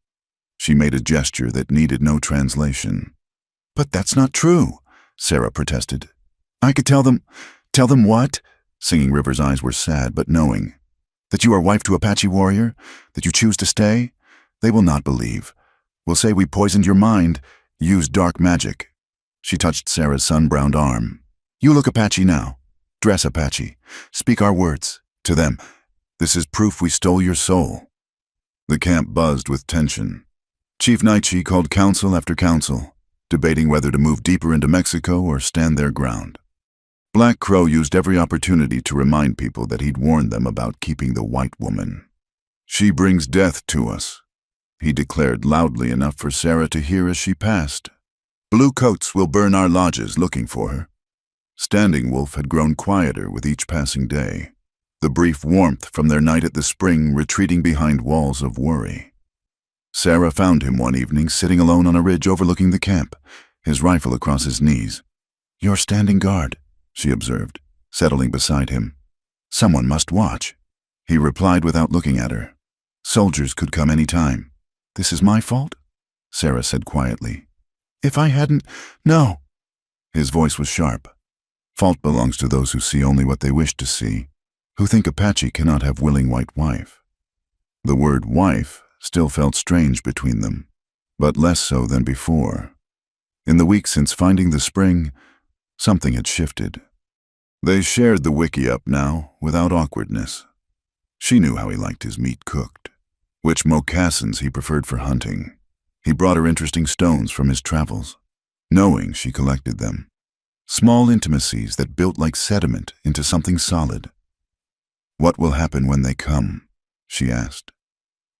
She made a gesture that needed no translation. "But that's not true," Sarah protested. "I could tell them." "Tell them what?" Singing River's eyes were sad but knowing. "That you are wife to Apache warrior? That you choose to stay? They will not believe. Will say we poisoned your mind, used dark magic." She touched Sarah's sun-browned arm. "You look Apache now. Dress Apache. Speak our words. To them. This is proof we stole your soul." The camp buzzed with tension. Chief Naichi called council after council, debating whether to move deeper into Mexico or stand their ground. Black Crow used every opportunity to remind people that he'd warned them about keeping the white woman. "She brings death to us," he declared loudly enough for Sarah to hear as she passed. "Blue coats will burn our lodges looking for her." Standing Wolf had grown quieter with each passing day, the brief warmth from their night at the spring retreating behind walls of worry. Sarah found him one evening sitting alone on a ridge overlooking the camp, his rifle across his knees. "You're standing guard," she observed, settling beside him. "Someone must watch." He replied without looking at her. "Soldiers could come any time." "This is my fault?" Sarah said quietly. "If I hadn't—" "No." His voice was sharp. "Fault belongs to those who see only what they wish to see, who think Apache cannot have willing white wife." The word wife still felt strange between them, but less so than before. In the weeks since finding the spring, something had shifted. They shared the wiki-up now, without awkwardness. She knew how he liked his meat cooked, which mocassins he preferred for hunting. He brought her interesting stones from his travels, knowing she collected them. Small intimacies that built like sediment into something solid. "What will happen when they come?" she asked.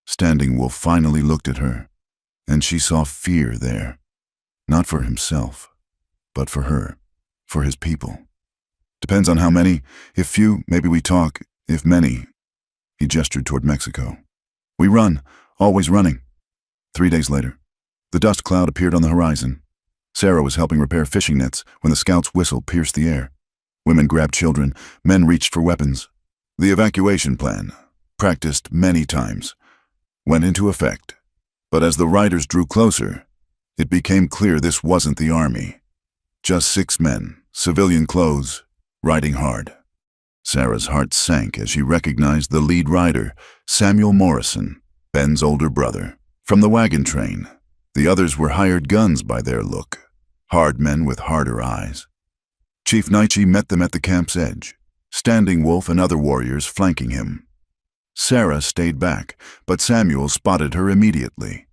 Standing Wolf finally looked at her, and she saw fear there. Not for himself, but for her, for his people. "Depends on how many. If few, maybe we talk. If many—" He gestured toward Mexico. "We run, always running." 3 days later, the dust cloud appeared on the horizon. Sarah was helping repair fishing nets when the scout's whistle pierced the air. Women grabbed children, men reached for weapons. The evacuation plan, practiced many times, went into effect. But as the riders drew closer, it became clear this wasn't the army. Just 6 men, civilian clothes, riding hard. Sarah's heart sank as she recognized the lead rider, Samuel Morrison, Ben's older brother. From the wagon train, the others were hired guns by their look, hard men with harder eyes. Chief Naichi met them at the camp's edge, Standing Wolf and other warriors flanking him. Sarah stayed back, but Samuel spotted her immediately.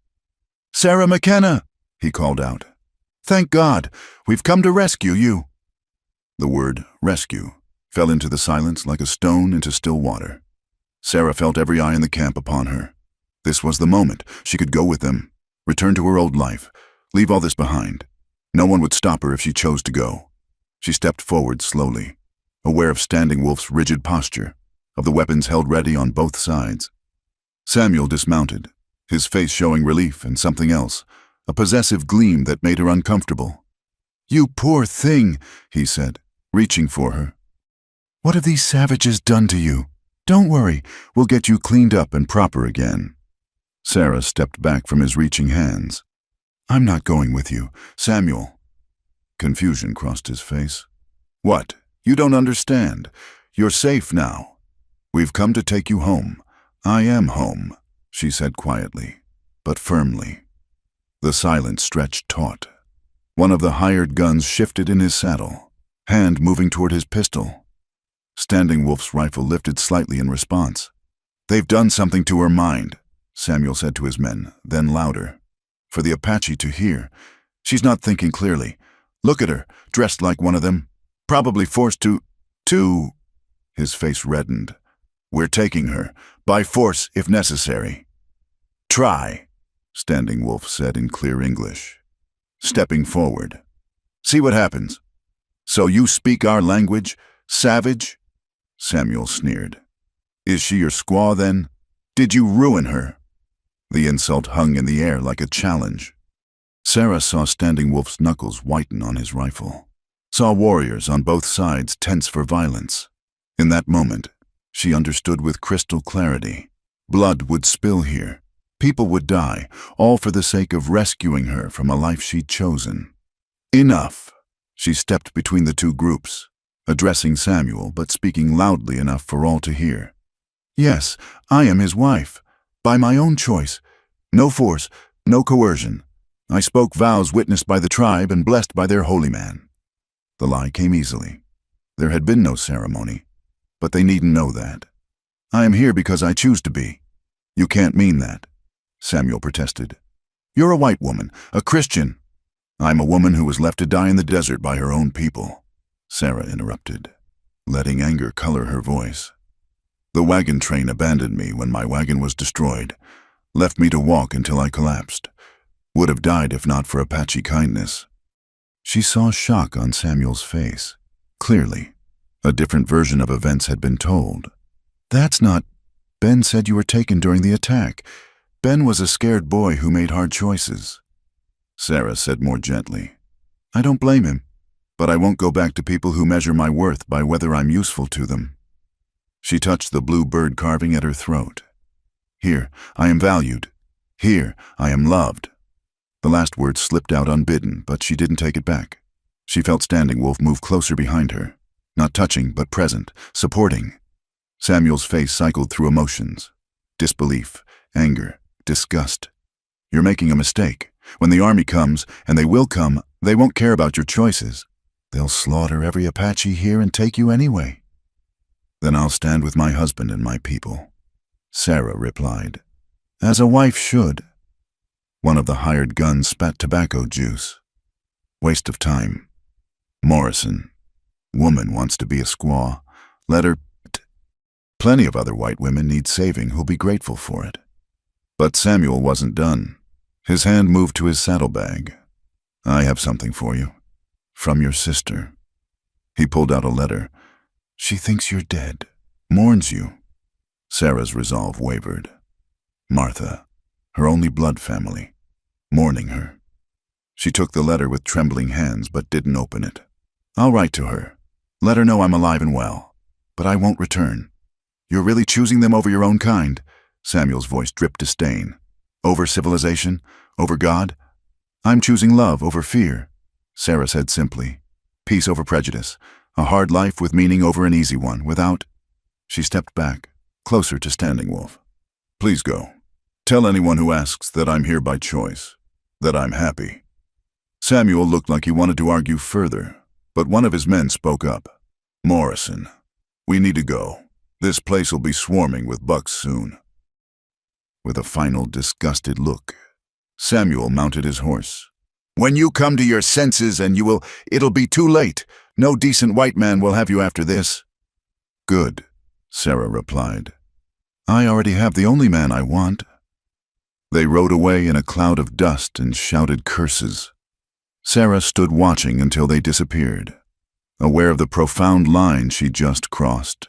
"Sarah McKenna!" he called out. Thank God, we've come to rescue you." The word rescue fell into the silence like a stone into still water. Sarah felt every eye in the camp upon her. This was the moment. She could go with them, return to her old life, leave all this behind. No one would stop her if she chose to go. She stepped forward slowly, aware of Standing Wolf's rigid posture, of the weapons held ready on both sides. Samuel dismounted, his face showing relief and something else, a possessive gleam that made her uncomfortable. "You poor thing," he said, reaching for her. "What have these savages done to you? Don't worry, we'll get you cleaned up and proper again." Sarah stepped back from his reaching hands. "I'm not going with you, Samuel." Confusion crossed his face. "What? You don't understand. You're safe now. We've come to take you home. I am home," she said quietly, but firmly. The silence stretched taut. One of the hired guns shifted in his saddle, hand moving toward his pistol. Standing Wolf's rifle lifted slightly in response. "They've done something to her mind," Samuel said to his men, then louder, for the Apache to hear. "She's not thinking clearly. Look at her, dressed like one of them. Probably forced to. His face reddened. "We're taking her, by force if necessary." "Try," Standing Wolf said in clear English, stepping forward. "See what happens. So you speak our language, savage?" Samuel sneered. "Is she your squaw then? Did you ruin her?" The insult hung in the air like a challenge. Sarah saw Standing Wolf's knuckles whiten on his rifle, saw warriors on both sides tense for violence. In that moment, she understood with crystal clarity. Blood would spill here. People would die, all for the sake of rescuing her from a life she'd chosen. "Enough!" She stepped between the two groups, addressing Samuel but speaking loudly enough for all to hear. "Yes, I am his wife, by my own choice. No force, no coercion. I spoke vows witnessed by the tribe and blessed by their holy man." The lie came easily. There had been no ceremony, but they needn't know that. "I am here because I choose to be." "You can't mean that," Samuel protested. "You're a white woman, a Christian." "I'm a woman who was left to die in the desert by her own people," Sarah interrupted, letting anger color her voice. "The wagon train abandoned me when my wagon was destroyed, left me to walk until I collapsed. Would have died if not for Apache kindness." She saw shock on Samuel's face. Clearly, a different version of events had been told. "That's not... Ben said you were taken during the attack. Ben was a scared boy who made hard choices." Sarah said more gently, "I don't blame him, but I won't go back to people who measure my worth by whether I'm useful to them." She touched the blue bird carving at her throat. "Here, I am valued. Here, I am loved." The last word slipped out unbidden, but she didn't take it back. She felt Standing Wolf move closer behind her, not touching but present, supporting. Samuel's face cycled through emotions. Disbelief, anger, disgust. "You're making a mistake. When the army comes, and they will come, they won't care about your choices. They'll slaughter every Apache here and take you anyway." "Then I'll stand with my husband and my people," Sarah replied, "as a wife should." One of the hired guns spat tobacco juice. "Waste of time. Morrison. Woman wants to be a squaw. Let her... Plenty of other white women need saving who'll be grateful for it." But Samuel wasn't done. His hand moved to his saddlebag. "I have something for you. From your sister." He pulled out a letter. "She thinks you're dead. Mourns you." Sarah's resolve wavered. Martha, her only blood family, mourning her. She took the letter with trembling hands but didn't open it. "I'll write to her. Let her know I'm alive and well. But I won't return." "You're really choosing them over your own kind?" Samuel's voice dripped disdain. "Over civilization? Over God?" "I'm choosing love over fear," Sarah said simply. "Peace over prejudice. A hard life with meaning over an easy one, without..." She stepped back, closer to Standing Wolf. "Please go. Tell anyone who asks that I'm here by choice, that I'm happy." Samuel looked like he wanted to argue further, but one of his men spoke up. "Morrison, we need to go. This place will be swarming with bucks soon." With a final disgusted look, Samuel mounted his horse, When you come to your senses and it'll be too late. No decent white man will have you after this." "Good," Sarah replied. "I already have the only man I want." They rode away in a cloud of dust and shouted curses. Sarah stood watching until they disappeared, aware of the profound line she just crossed.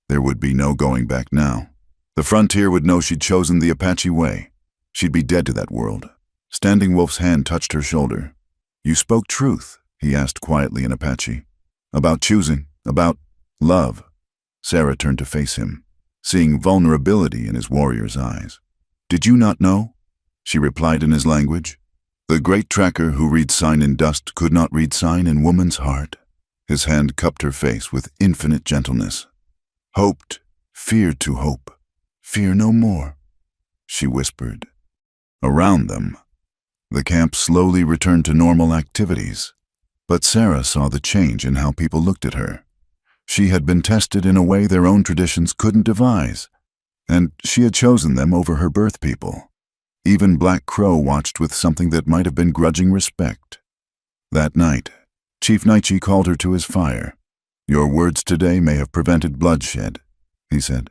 There would be no going back now. The frontier would know she'd chosen the Apache way. She'd be dead to that world. Standing Wolf's hand touched her shoulder. "You spoke truth," he asked quietly in Apache. "About choosing, about love." Sarah turned to face him, seeing vulnerability in his warrior's eyes. "Did you not know?" She replied in his language. The great tracker who reads sign in dust could not read sign in woman's heart. His hand cupped her face with infinite gentleness. "Hoped, feared to hope. Fear no more," she whispered. Around them, the camp slowly returned to normal activities, but Sarah saw the change in how people looked at her. She had been tested in a way their own traditions couldn't devise, and she had chosen them over her birth people. Even Black Crow watched with something that might have been grudging respect. That night, Chief Naichi called her to his fire. "Your words today may have prevented bloodshed," he said,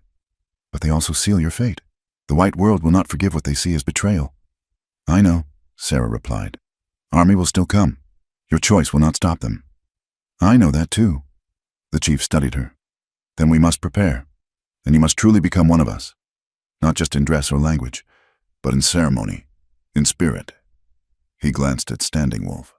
"but they also seal your fate. The white world will not forgive what they see as betrayal." "I know," Sarah replied. "Army will still come. Your choice will not stop them." "I know that too." The chief studied her. "Then we must prepare, and you must truly become one of us, not just in dress or language, but in ceremony, in spirit." He glanced at Standing Wolf.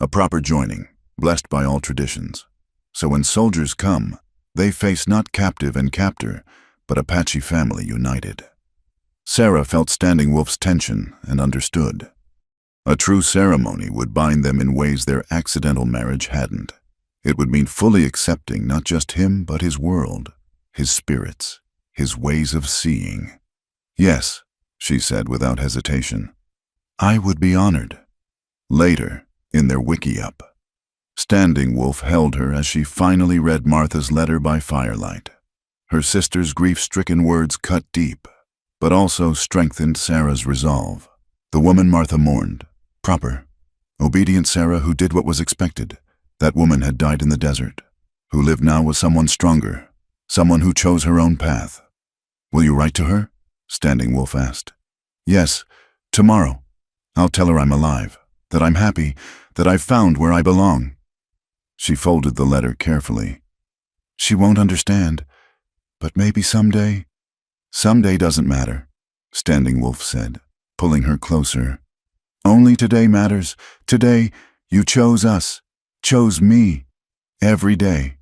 "A proper joining, blessed by all traditions. So when soldiers come, they face not captive and captor, but Apache family united." Sarah felt Standing Wolf's tension and understood. A true ceremony would bind them in ways their accidental marriage hadn't. It would mean fully accepting not just him, but his world, his spirits, his ways of seeing. "Yes," she said without hesitation. "I would be honored." Later, in their wiki-up, Standing Wolf held her as she finally read Martha's letter by firelight. Her sister's grief-stricken words cut deep, but also strengthened Sarah's resolve. The woman Martha mourned, proper, obedient Sarah who did what was expected. That woman had died in the desert. Who lived now was someone stronger, someone who chose her own path. "Will you write to her?" Standing Wolf asked. "Yes, tomorrow. I'll tell her I'm alive, that I'm happy, that I've found where I belong." She folded the letter carefully. "She won't understand, but maybe someday." "Someday doesn't matter," Standing Wolf said, pulling her closer. "Only today matters. Today, you chose us, chose me, every day,"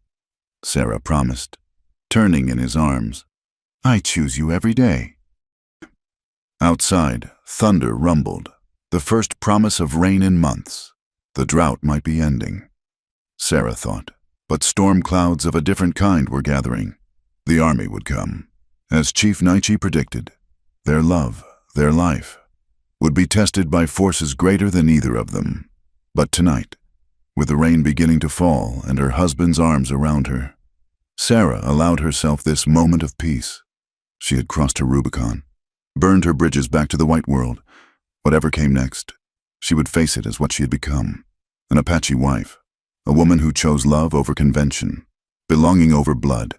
Sarah promised, turning in his arms. "I choose you every day." Outside, thunder rumbled, the first promise of rain in months. The drought might be ending, Sarah thought, but storm clouds of a different kind were gathering. The army would come. As Chief Naichi predicted, their love, their life, would be tested by forces greater than either of them. But tonight, with the rain beginning to fall and her husband's arms around her, Sarah allowed herself this moment of peace. She had crossed her Rubicon, burned her bridges back to the white world. Whatever came next, she would face it as what she had become, an Apache wife, a woman who chose love over convention, belonging over blood.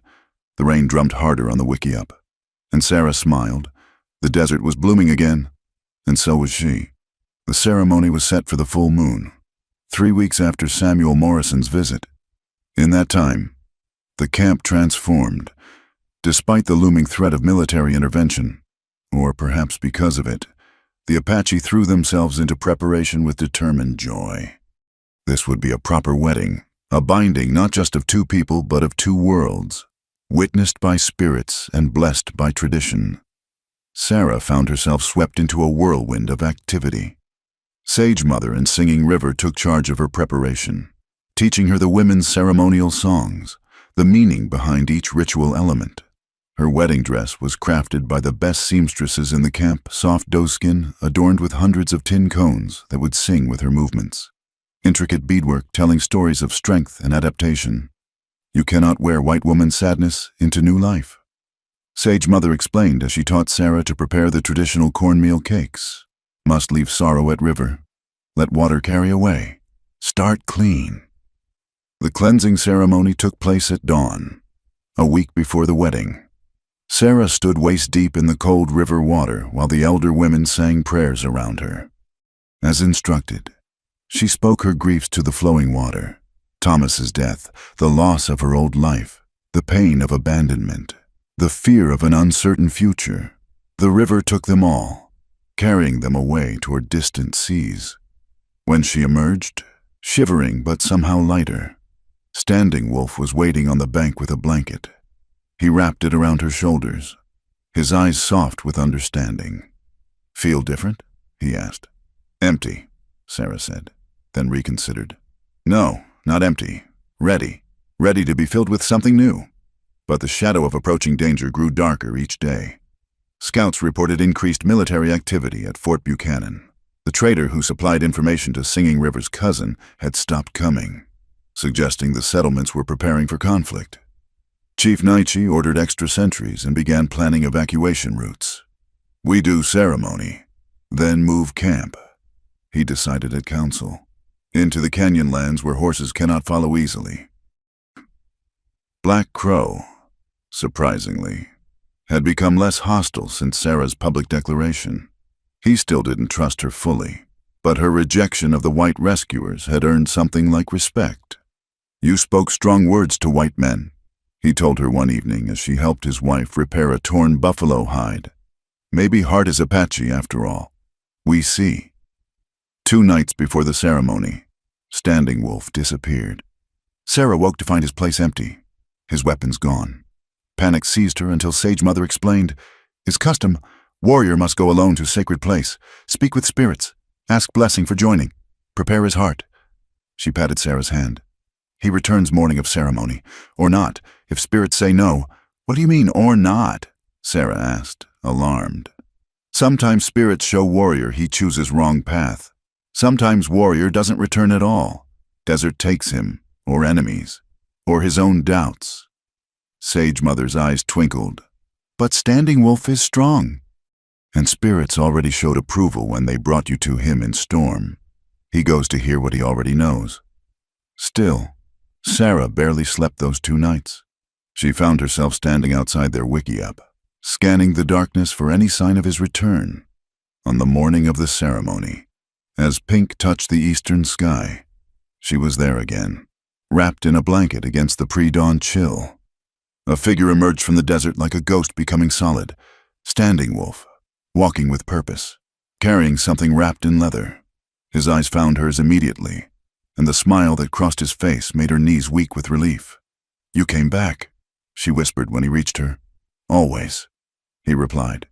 The rain drummed harder on the wiki-up, and Sarah smiled. The desert was blooming again, and so was she. The ceremony was set for the full moon, 3 weeks after Samuel Morrison's visit. In that time, the camp transformed, despite the looming threat of military intervention, or perhaps because of it. The Apache threw themselves into preparation with determined joy. This would be a proper wedding, a binding not just of two people but of two worlds, witnessed by spirits and blessed by tradition. Sarah found herself swept into a whirlwind of activity. Sage Mother and Singing River took charge of her preparation, teaching her the women's ceremonial songs, the meaning behind each ritual element. Her wedding dress was crafted by the best seamstresses in the camp, soft doeskin adorned with hundreds of tin cones that would sing with her movements. Intricate beadwork telling stories of strength and adaptation. You cannot wear white woman's sadness into new life. Sage Mother explained as she taught Sarah to prepare the traditional cornmeal cakes. Must leave sorrow at river. Let water carry away. Start clean. The cleansing ceremony took place at dawn, a week before the wedding. Sarah stood waist-deep in the cold river water while the elder women sang prayers around her. As instructed, she spoke her griefs to the flowing water: Thomas's death, the loss of her old life, the pain of abandonment, the fear of an uncertain future. The river took them all, carrying them away toward distant seas. When she emerged, shivering but somehow lighter, Standing Wolf was waiting on the bank with a blanket. He wrapped it around her shoulders, his eyes soft with understanding. "Feel different?" he asked. "Empty," Sarah said, then reconsidered. "No, not empty. Ready to be filled with something new." But the shadow of approaching danger grew darker each day. Scouts reported increased military activity at Fort Buchanan. The trader who supplied information to Singing River's cousin had stopped coming, suggesting the settlements were preparing for conflict. Chief Naichi ordered extra sentries and began planning evacuation routes. "We do ceremony, then move camp," he decided at council, "into the canyon lands where horses cannot follow easily." Black Crow, surprisingly, had become less hostile since Sarah's public declaration. He still didn't trust her fully, but her rejection of the white rescuers had earned something like respect. "You spoke strong words to white men," he told her one evening as she helped his wife repair a torn buffalo hide. "Maybe heart is Apache after all. We see." 2 nights before the ceremony, Standing Wolf disappeared. Sarah woke to find his place empty, his weapons gone. Panic seized her until Sage Mother explained, "His custom, warrior must go alone to sacred place, speak with spirits, ask blessing for joining, prepare his heart." She patted Sarah's hand. "He returns morning of ceremony, or not, if spirits say no." "What do you mean, or not?" Sarah asked, alarmed. "Sometimes spirits show warrior he chooses wrong path. Sometimes warrior doesn't return at all. Desert takes him, or enemies, or his own doubts." Sage Mother's eyes twinkled. "But Standing Wolf is strong." "And spirits already showed approval when they brought you to him in storm. He goes to hear what he already knows." Still, Sarah barely slept those 2 nights. She found herself standing outside their wickiup, scanning the darkness for any sign of his return. On the morning of the ceremony, as pink touched the eastern sky, she was there again, wrapped in a blanket against the pre-dawn chill. A figure emerged from the desert like a ghost becoming solid. Standing Wolf, walking with purpose, carrying something wrapped in leather. His eyes found hers immediately, and the smile that crossed his face made her knees weak with relief. "You came back," she whispered when he reached her. "Always," he replied,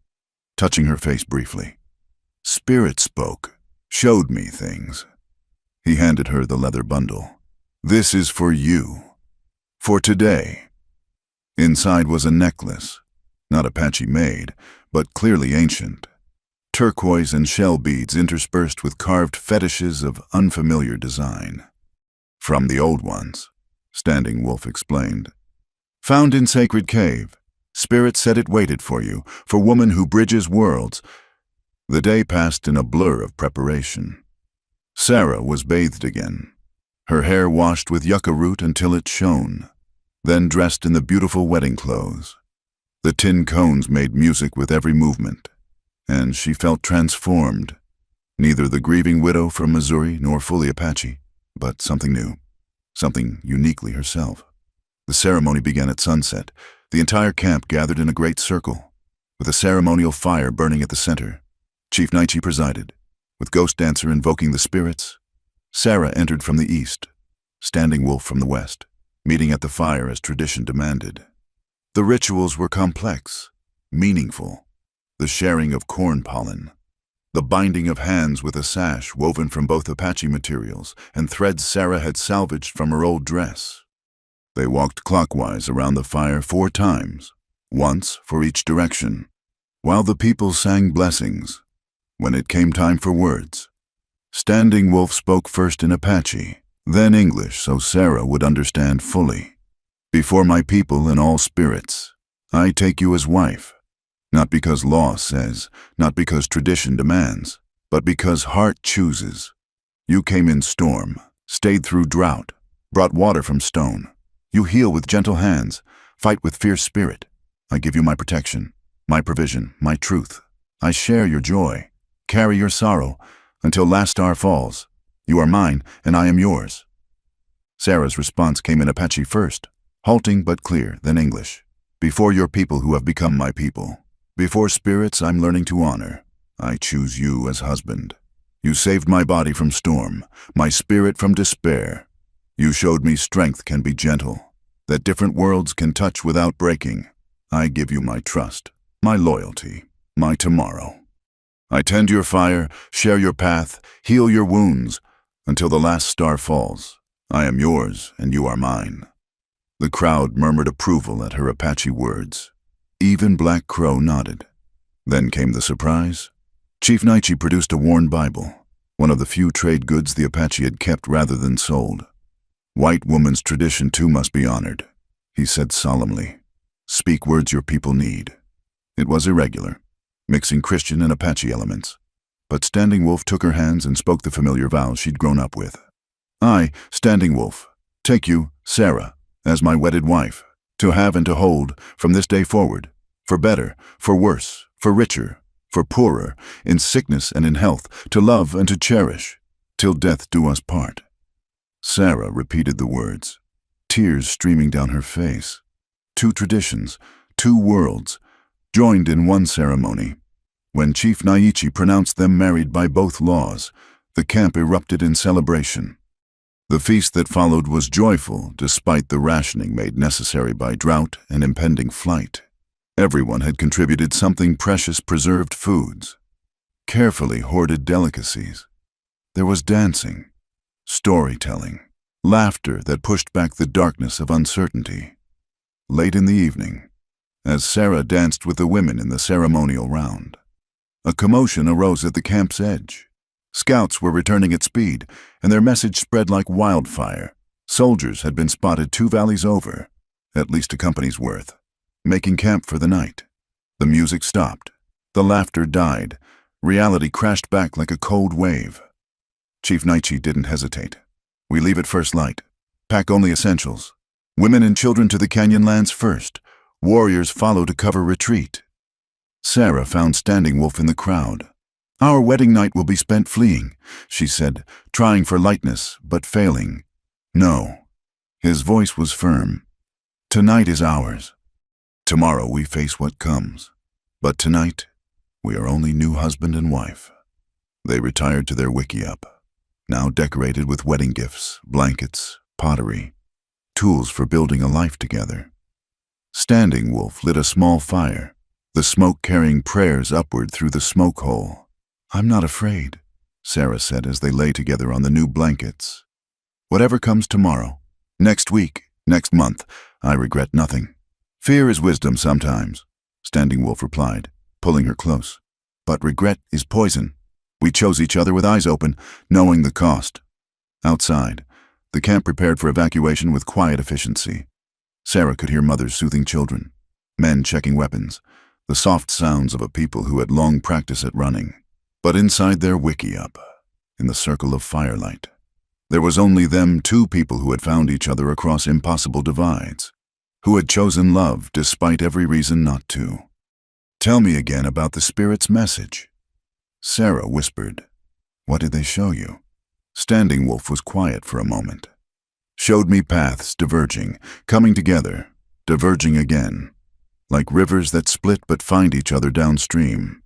touching her face briefly. "Spirit spoke, showed me things." He handed her the leather bundle. "This is for you, for today." Inside was a necklace, not Apache-made, but clearly ancient. Turquoise and shell beads interspersed with carved fetishes of unfamiliar design. "From the old ones," Standing Wolf explained. "Found in sacred cave. Spirit said it waited for you, for woman who bridges worlds." The day passed in a blur of preparation. Sarah was bathed again, her hair washed with yucca root until it shone, then dressed in the beautiful wedding clothes. The tin cones made music with every movement, and she felt transformed, neither the grieving widow from Missouri nor fully Apache, but something new, something uniquely herself. The ceremony began at sunset. The entire camp gathered in a great circle, with a ceremonial fire burning at the center. Chief Naichi presided, with Ghost Dancer invoking the spirits. Sarah entered from the east, Standing Wolf from the west, meeting at the fire as tradition demanded. The rituals were complex, meaningful. The sharing of corn pollen, the binding of hands with a sash woven from both Apache materials and threads Sarah had salvaged from her old dress. They walked clockwise around the fire 4 times, once for each direction, while the people sang blessings. When it came time for words, Standing Wolf spoke first in Apache, then English so Sarah would understand fully. "Before my people and all spirits, I take you as wife, not because law says, not because tradition demands, but because heart chooses. You came in storm, stayed through drought, brought water from stone. You heal with gentle hands, fight with fierce spirit. I give you my protection, my provision, my truth. I share your joy, carry your sorrow, until last star falls. You are mine, and I am yours. Sarah's response came in Apache first, halting but clear, then English. Before your people who have become my people, before spirits I'm learning to honor, I choose you as husband. You saved my body from storm, my spirit from despair. You showed me strength can be gentle, that different worlds can touch without breaking. I give you my trust, my loyalty, my tomorrow. I tend your fire, share your path, heal your wounds, until the last star falls. I am yours, and you are mine. The crowd murmured approval at her Apache words. Even Black Crow nodded. Then came the surprise. Chief Naichi produced a worn Bible, one of the few trade goods the Apache had kept rather than sold. White woman's tradition too must be honored, he said solemnly. Speak words your people need. It was irregular, mixing Christian and Apache elements. But Standing Wolf took her hands and spoke the familiar vows she'd grown up with. I, Standing Wolf, take you, Sarah, as my wedded wife, to have and to hold from this day forward, for better, for worse, for richer, for poorer, in sickness and in health, to love and to cherish, till death do us part. Sarah repeated the words, tears streaming down her face. Two traditions, two worlds, joined in one ceremony. When Chief Naichi pronounced them married by both laws, the camp erupted in celebration. The feast that followed was joyful despite the rationing made necessary by drought and impending flight. Everyone had contributed something precious preserved foods, carefully hoarded delicacies. There was dancing, storytelling, laughter that pushed back the darkness of uncertainty. Late in the evening, as Sarah danced with the women in the ceremonial round, a commotion arose at the camp's edge. Scouts were returning at speed, and their message spread like wildfire. Soldiers had been spotted 2 valleys over, at least a company's worth, making camp for the night. The music stopped. The laughter died. Reality crashed back like a cold wave. Chief Naichi didn't hesitate. We leave at first light. Pack only essentials. Women and children to the canyon lands first. Warriors follow to cover retreat. Sarah found Standing Wolf in the crowd. Our wedding night will be spent fleeing, she said, trying for lightness, but failing. No. His voice was firm. Tonight is ours. Tomorrow we face what comes. But tonight, we are only new husband and wife. They retired to their wickiup, now decorated with wedding gifts, blankets, pottery, tools for building a life together. Standing Wolf lit a small fire, the smoke carrying prayers upward through the smoke hole. I'm not afraid, Sarah said as they lay together on the new blankets. Whatever comes tomorrow, next week, next month, I regret nothing. Fear is wisdom sometimes, Standing Wolf replied, pulling her close. But regret is poison. We chose each other with eyes open, knowing the cost. Outside, the camp prepared for evacuation with quiet efficiency. Sarah could hear mothers soothing children, men checking weapons, the soft sounds of a people who had long practiced at running. But inside their wickiup, in the circle of firelight, there was only them, 2 people who had found each other across impossible divides, who had chosen love despite every reason not to. Tell me again about the Spirit's message. Sarah whispered. What did they show you? Standing Wolf was quiet for a moment. Showed me paths diverging, coming together, diverging again, like rivers that split but find each other downstream.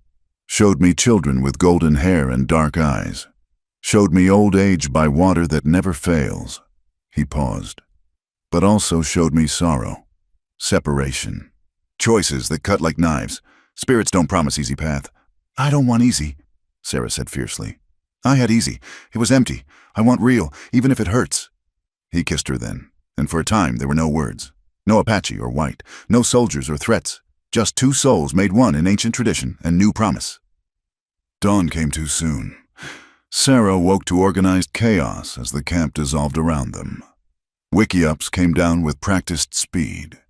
Showed me children with golden hair and dark eyes. Showed me old age by water that never fails. He paused. But also showed me sorrow, separation, choices that cut like knives. Spirits don't promise easy path. I don't want easy, Sarah said fiercely. I had easy. It was empty. I want real, even if it hurts. He kissed her then, and for a time there were no words. No Apache or white, no soldiers or threats. Just 2 souls made one in ancient tradition and new promise. Dawn came too soon. Sarah woke to organized chaos as the camp dissolved around them. Wickiups came down with practiced speed.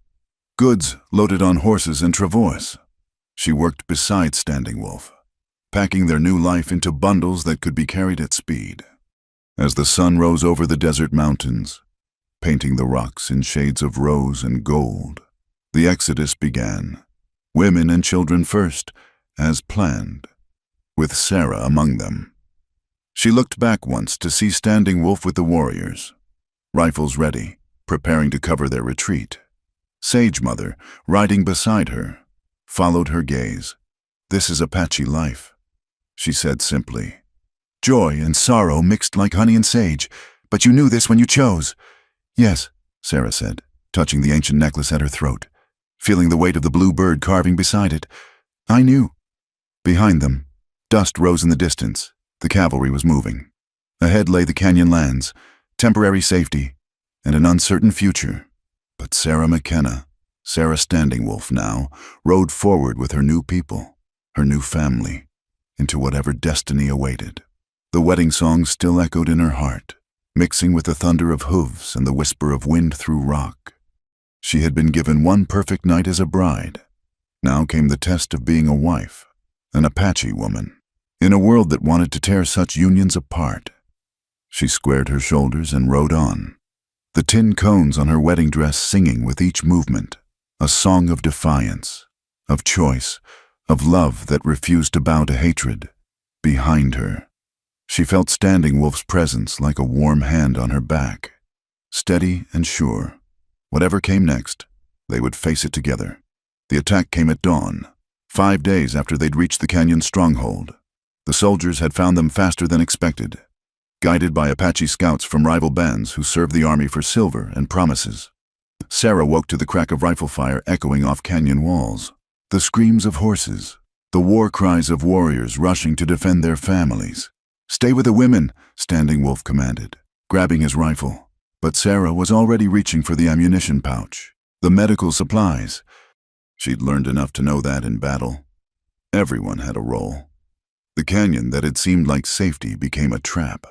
Goods loaded on horses and travois. She worked beside Standing Wolf, packing their new life into bundles that could be carried at speed. As the sun rose over the desert mountains, painting the rocks in shades of rose and gold, the exodus began. Women and children first, as planned, with Sarah among them. She looked back once to see Standing Wolf with the warriors, rifles ready, preparing to cover their retreat. Sage Mother, riding beside her, followed her gaze. "This is Apache life," she said simply. "Joy and sorrow mixed like honey and sage, but you knew this when you chose." "Yes," Sarah said, touching the ancient necklace at her throat, feeling the weight of the blue bird carving beside it. "I knew." Behind them, dust rose in the distance. The cavalry was moving. Ahead lay the canyon lands, temporary safety, and an uncertain future. But Sarah McKenna, Sarah Standing Wolf now, rode forward with her new people, her new family, into whatever destiny awaited. The wedding song still echoed in her heart, mixing with the thunder of hooves and the whisper of wind through rock. She had been given one perfect night as a bride. Now came the test of being a wife, an Apache woman, in a world that wanted to tear such unions apart. She squared her shoulders and rode on, the tin cones on her wedding dress singing with each movement, a song of defiance, of choice, of love that refused to bow to hatred. Behind her, she felt Standing Wolf's presence like a warm hand on her back, steady and sure. Whatever came next, they would face it together. The attack came at dawn, 5 days after they'd reached the canyon's stronghold. The soldiers had found them faster than expected, guided by Apache scouts from rival bands who served the army for silver and promises. Sarah woke to the crack of rifle fire echoing off canyon walls, the screams of horses, the war cries of warriors rushing to defend their families. "Stay with the women," Standing Wolf commanded, grabbing his rifle. But Sarah was already reaching for the ammunition pouch, the medical supplies. She'd learned enough to know that in battle, everyone had a role. The canyon that had seemed like safety became a trap.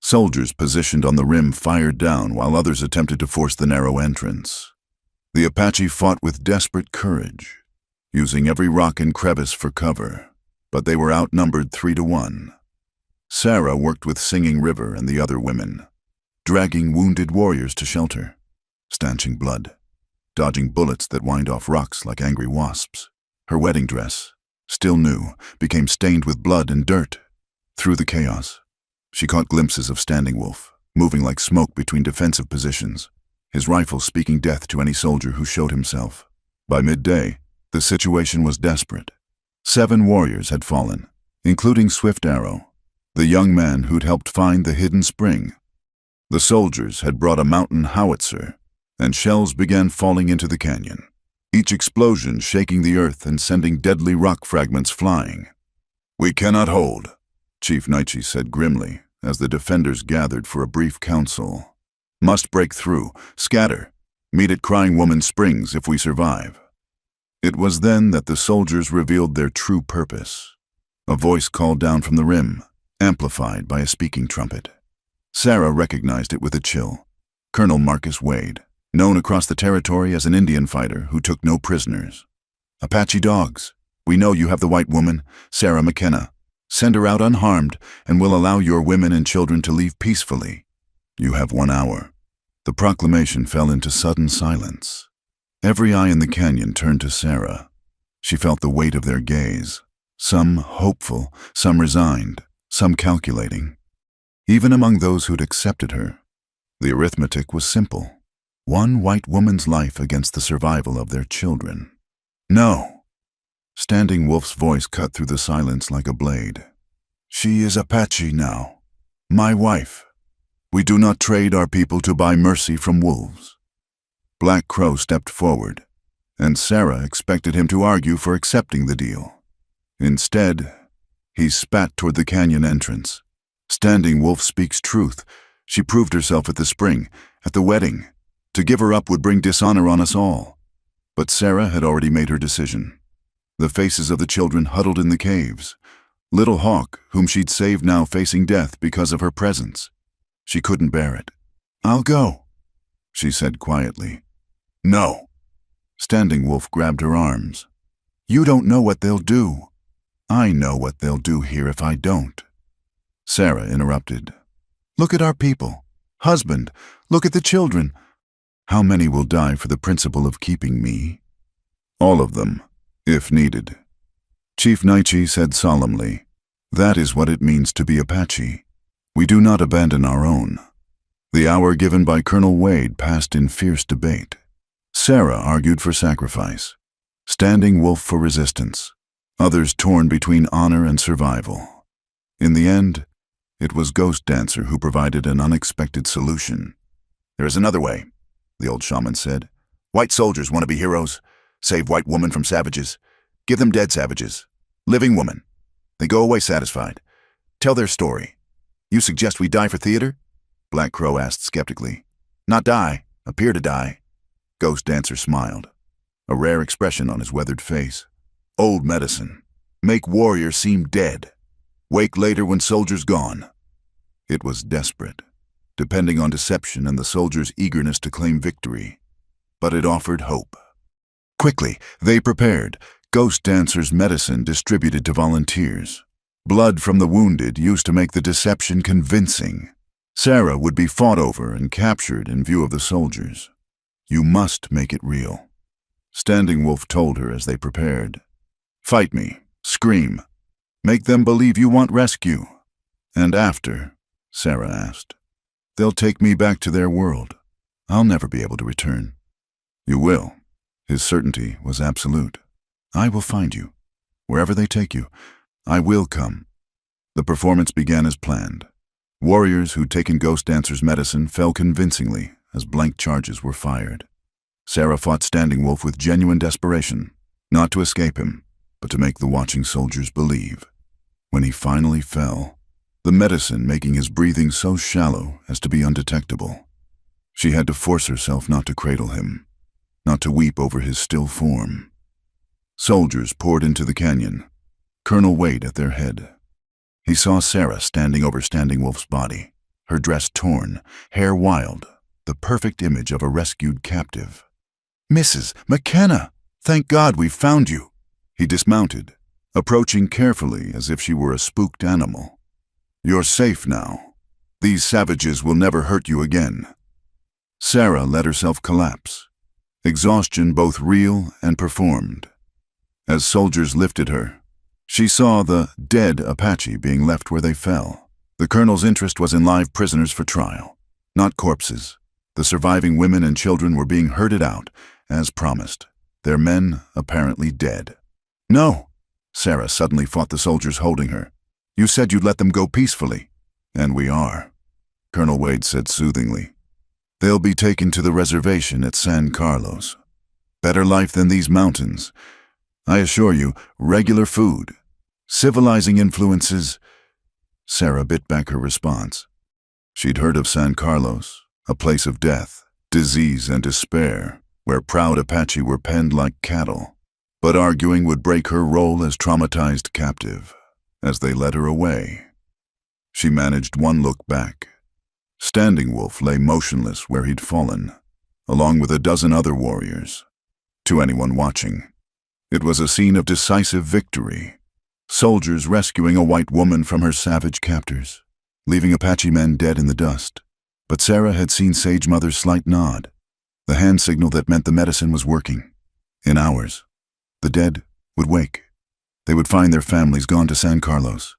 Soldiers positioned on the rim fired down while others attempted to force the narrow entrance. The Apache fought with desperate courage, using every rock and crevice for cover, but they were outnumbered 3-1. Sarah worked with Singing River and the other women, dragging wounded warriors to shelter, stanching blood, dodging bullets that whined off rocks like angry wasps. Her wedding dress, still new, became stained with blood and dirt. Through the chaos, she caught glimpses of Standing Wolf, moving like smoke between defensive positions, his rifle speaking death to any soldier who showed himself. By midday, the situation was desperate. 7 warriors had fallen, including Swift Arrow, the young man who'd helped find the hidden spring. The soldiers had brought a mountain howitzer, and shells began falling into the canyon, each explosion shaking the earth and sending deadly rock fragments flying. "We cannot hold," Chief Naichi said grimly as the defenders gathered for a brief council. "Must break through, scatter, meet at Crying Woman Springs if we survive." It was then that the soldiers revealed their true purpose. A voice called down from the rim, amplified by a speaking trumpet. Sarah recognized it with a chill. Colonel Marcus Wade, known across the territory as an Indian fighter who took no prisoners. "Apache dogs, we know you have the white woman, Sarah McKenna. Send her out unharmed, and we'll allow your women and children to leave peacefully. You have 1 hour." The proclamation fell into sudden silence. Every eye in the canyon turned to Sarah. She felt the weight of their gaze, some hopeful, some resigned, some calculating. Even among those who'd accepted her, the arithmetic was simple. 1 white woman's life against the survival of their children. "No." Standing Wolf's voice cut through the silence like a blade. "She is Apache now, my wife. We do not trade our people to buy mercy from wolves." Black Crow stepped forward, and Sarah expected him to argue for accepting the deal. Instead, he spat toward the canyon entrance. "Standing Wolf speaks truth. She proved herself at the spring, at the wedding. To give her up would bring dishonor on us all." But Sarah had already made her decision. The faces of the children huddled in the caves. Little Hawk, whom she'd saved, now facing death because of her presence. She couldn't bear it. "I'll go," she said quietly. "No." Standing Wolf grabbed her arms. "You don't know what they'll do. I know what they'll do here if I don't." Sarah interrupted. Look at our people. Husband, look at the children. How many will die for the principle of keeping me? All of them, if needed. Chief Naichi said solemnly, "That is what it means to be Apache. We do not abandon our own." The hour given by Colonel Wade passed in fierce debate. Sarah argued for sacrifice, Standing Wolf for resistance, others torn between honor and survival. In the end, it was Ghost Dancer who provided an unexpected solution. "There is another way," the old shaman said. "White soldiers want to be heroes, save white women from savages. Give them dead savages, living women. They go away satisfied. Tell their story. You suggest we die for theater?" Black Crow asked skeptically. "Not die, appear to die." Ghost Dancer smiled, a rare expression on his weathered face. "Old medicine. Make warriors seem dead. Wake later when soldiers gone." It was desperate, depending on deception and the soldiers' eagerness to claim victory. But it offered hope. Quickly, they prepared. Ghost Dancer's medicine distributed to volunteers. Blood from the wounded used to make the deception convincing. Sarah would be fought over and captured in view of the soldiers. "You must make it real," Standing Wolf told her as they prepared. "Fight me, scream, make them believe you want rescue." "And after?" Sarah asked. "They'll take me back to their world. I'll never be able to return." "You will." His certainty was absolute. "I will find you. Wherever they take you, I will come." The performance began as planned. Warriors who'd taken Ghost Dancer's medicine fell convincingly as blank charges were fired. Sarah fought Standing Wolf with genuine desperation, not to escape him, but to make the watching soldiers believe. When he finally fell, the medicine making his breathing so shallow as to be undetectable, she had to force herself not to cradle him, not to weep over his still form. Soldiers poured into the canyon, Colonel Wade at their head. He saw Sarah standing over Standing Wolf's body, her dress torn, hair wild, the perfect image of a rescued captive. "Mrs. McKenna, thank God we've found you." He dismounted, approaching carefully as if she were a spooked animal. "You're safe now. These savages will never hurt you again." Sarah let herself collapse, exhaustion both real and performed. As soldiers lifted her, she saw the dead Apache being left where they fell. The colonel's interest was in live prisoners for trial, not corpses. The surviving women and children were being herded out, as promised, their men apparently dead. "No!" Sarah suddenly fought the soldiers holding her. "You said you'd let them go peacefully." "And we are," Colonel Wade said soothingly. "They'll be taken to the reservation at San Carlos. Better life than these mountains. I assure you, regular food. Civilizing influences." Sarah bit back her response. She'd heard of San Carlos, a place of death, disease, and despair, where proud Apache were penned like cattle. But arguing would break her role as traumatized captive, as they led her away. She managed one look back. Standing Wolf lay motionless where he'd fallen, along with a dozen other warriors. To anyone watching, it was a scene of decisive victory. Soldiers rescuing a white woman from her savage captors, leaving Apache men dead in the dust. But Sarah had seen Sage Mother's slight nod, the hand signal that meant the medicine was working. In hours, the dead would wake. They would find their families gone to San Carlos,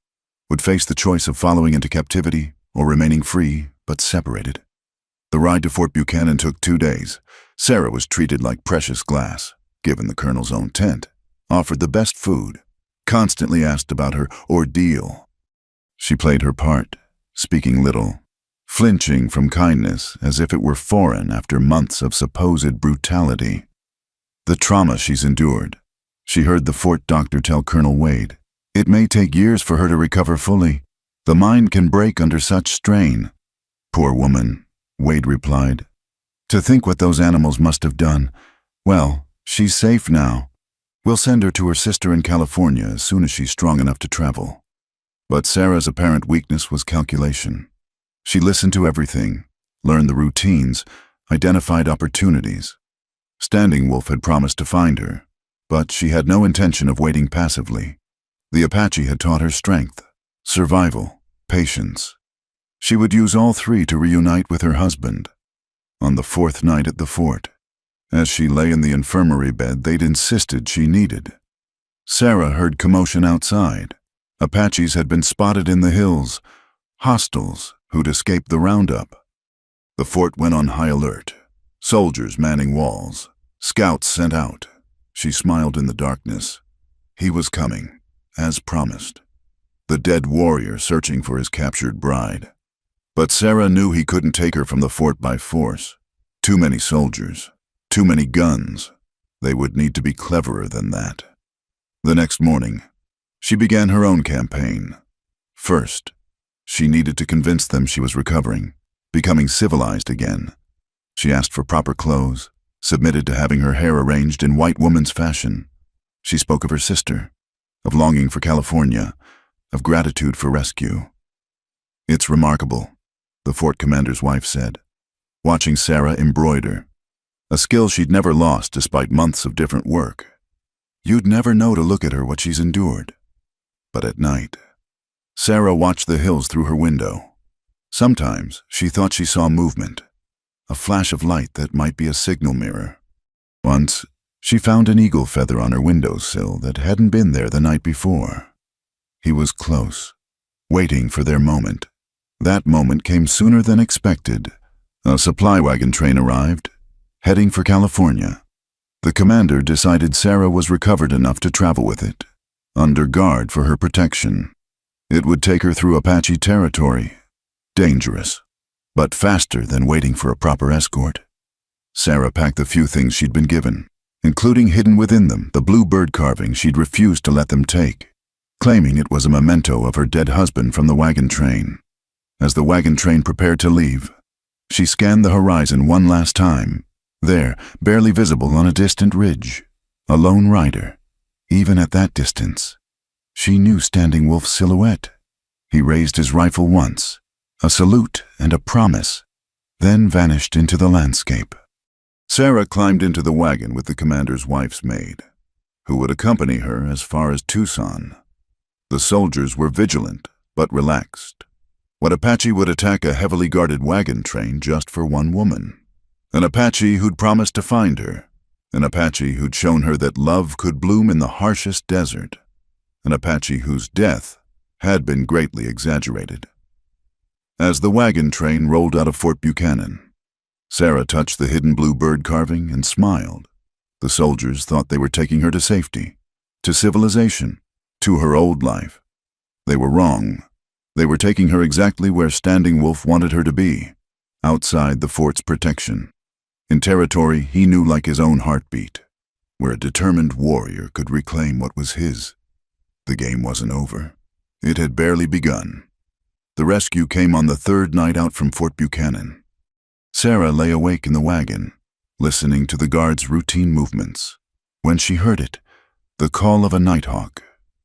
would face the choice of following into captivity or remaining free but separated. The ride to Fort Buchanan took 2 days. Sarah was treated like precious glass, given the colonel's own tent, offered the best food, constantly asked about her ordeal. She played her part, speaking little, flinching from kindness as if it were foreign after months of supposed brutality. The trauma she's endured, she heard the fort doctor tell Colonel Wade. It may take years for her to recover fully. The mind can break under such strain. "Poor woman," Wade replied. "To think what those animals must have done. Well, she's safe now. We'll send her to her sister in California as soon as she's strong enough to travel." But Sarah's apparent weakness was calculation. She listened to everything, learned the routines, identified opportunities. Standing Wolf had promised to find her, but she had no intention of waiting passively. The Apache had taught her strength, survival, patience. She would use all three to reunite with her husband. On the fourth night at the fort, as she lay in the infirmary bed they'd insisted she needed, Sarah heard commotion outside. Apaches had been spotted in the hills, hostiles who'd escaped the roundup. The fort went on high alert, soldiers manning walls, scouts sent out. She smiled in the darkness. He was coming, as promised. The dead warrior searching for his captured bride. But Sarah knew he couldn't take her from the fort by force. Too many soldiers, too many guns. They would need to be cleverer than that. The next morning, she began her own campaign. First, she needed to convince them she was recovering, becoming civilized again. She asked for proper clothes, submitted to having her hair arranged in white woman's fashion. She spoke of her sister, of longing for California, of gratitude for rescue. "It's remarkable," the fort commander's wife said, watching Sarah embroider, a skill she'd never lost despite months of different work. "You'd never know to look at her what she's endured." But at night, Sarah watched the hills through her window. Sometimes she thought she saw movement, a flash of light that might be a signal mirror. Once, she found an eagle feather on her windowsill that hadn't been there the night before. He was close, waiting for their moment. That moment came sooner than expected. A supply wagon train arrived, heading for California. The commander decided Sarah was recovered enough to travel with it, under guard for her protection. It would take her through Apache territory. Dangerous, but faster than waiting for a proper escort. Sarah packed the few things she'd been given, including hidden within them the blue bird carving she'd refused to let them take, claiming it was a memento of her dead husband from the wagon train. As the wagon train prepared to leave, she scanned the horizon one last time. There, barely visible on a distant ridge, a lone rider. Even at that distance, she knew Standing Wolf's silhouette. He raised his rifle once, a salute and a promise, then vanished into the landscape. Sarah climbed into the wagon with the commander's wife's maid, who would accompany her as far as Tucson. The soldiers were vigilant, but relaxed. What Apache would attack a heavily guarded wagon train just for one woman? An Apache who'd promised to find her. An Apache who'd shown her that love could bloom in the harshest desert. An Apache whose death had been greatly exaggerated. As the wagon train rolled out of Fort Buchanan, Sarah touched the hidden blue bird carving and smiled. The soldiers thought they were taking her to safety, to civilization, to her old life. They were wrong. They were taking her exactly where Standing Wolf wanted her to be, outside the fort's protection. In territory he knew like his own heartbeat, where a determined warrior could reclaim what was his. The game wasn't over. It had barely begun. The rescue came on the third night out from Fort Buchanan. Sarah lay awake in the wagon, listening to the guards' routine movements. When she heard it, the call of a nighthawk,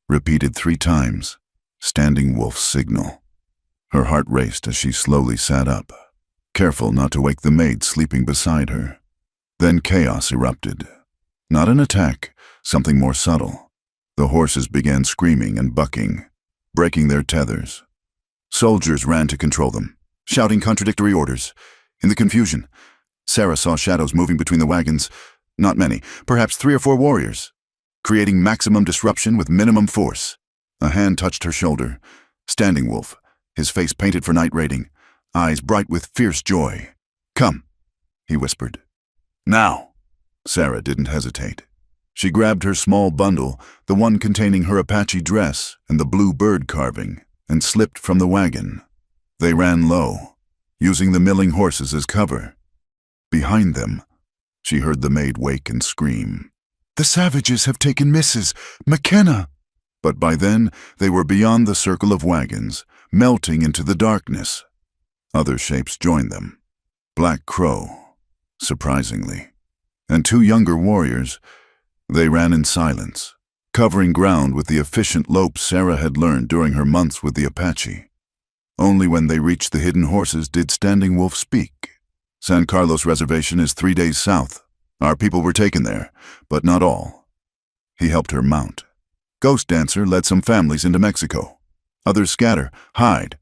repeated 3 times, Standing Wolf's signal. Her heart raced as she slowly sat up, careful not to wake the maid sleeping beside her. Then chaos erupted. Not an attack, something more subtle. The horses began screaming and bucking, breaking their tethers. Soldiers ran to control them, shouting contradictory orders. In the confusion, Sarah saw shadows moving between the wagons. Not many, perhaps 3 or 4 warriors, creating maximum disruption with minimum force. A hand touched her shoulder. Standing Wolf, his face painted for night raiding, eyes bright with fierce joy. "Come," he whispered. "Now." Sarah didn't hesitate. She grabbed her small bundle, the one containing her Apache dress and the blue bird carving, and slipped from the wagon. They ran low, using the milling horses as cover. Behind them, she heard the maid wake and scream. "The savages have taken Mrs. McKenna!" But by then, they were beyond the circle of wagons, melting into the darkness. Other shapes joined them. Black Crow, surprisingly, and 2 younger warriors. They ran in silence, covering ground with the efficient lope Sarah had learned during her months with the Apache. Only when they reached the hidden horses did Standing Wolf speak. "San Carlos Reservation is 3 days south. Our people were taken there, but not all." He helped her mount. "Ghost Dancer led some families into Mexico. Others scatter, hide.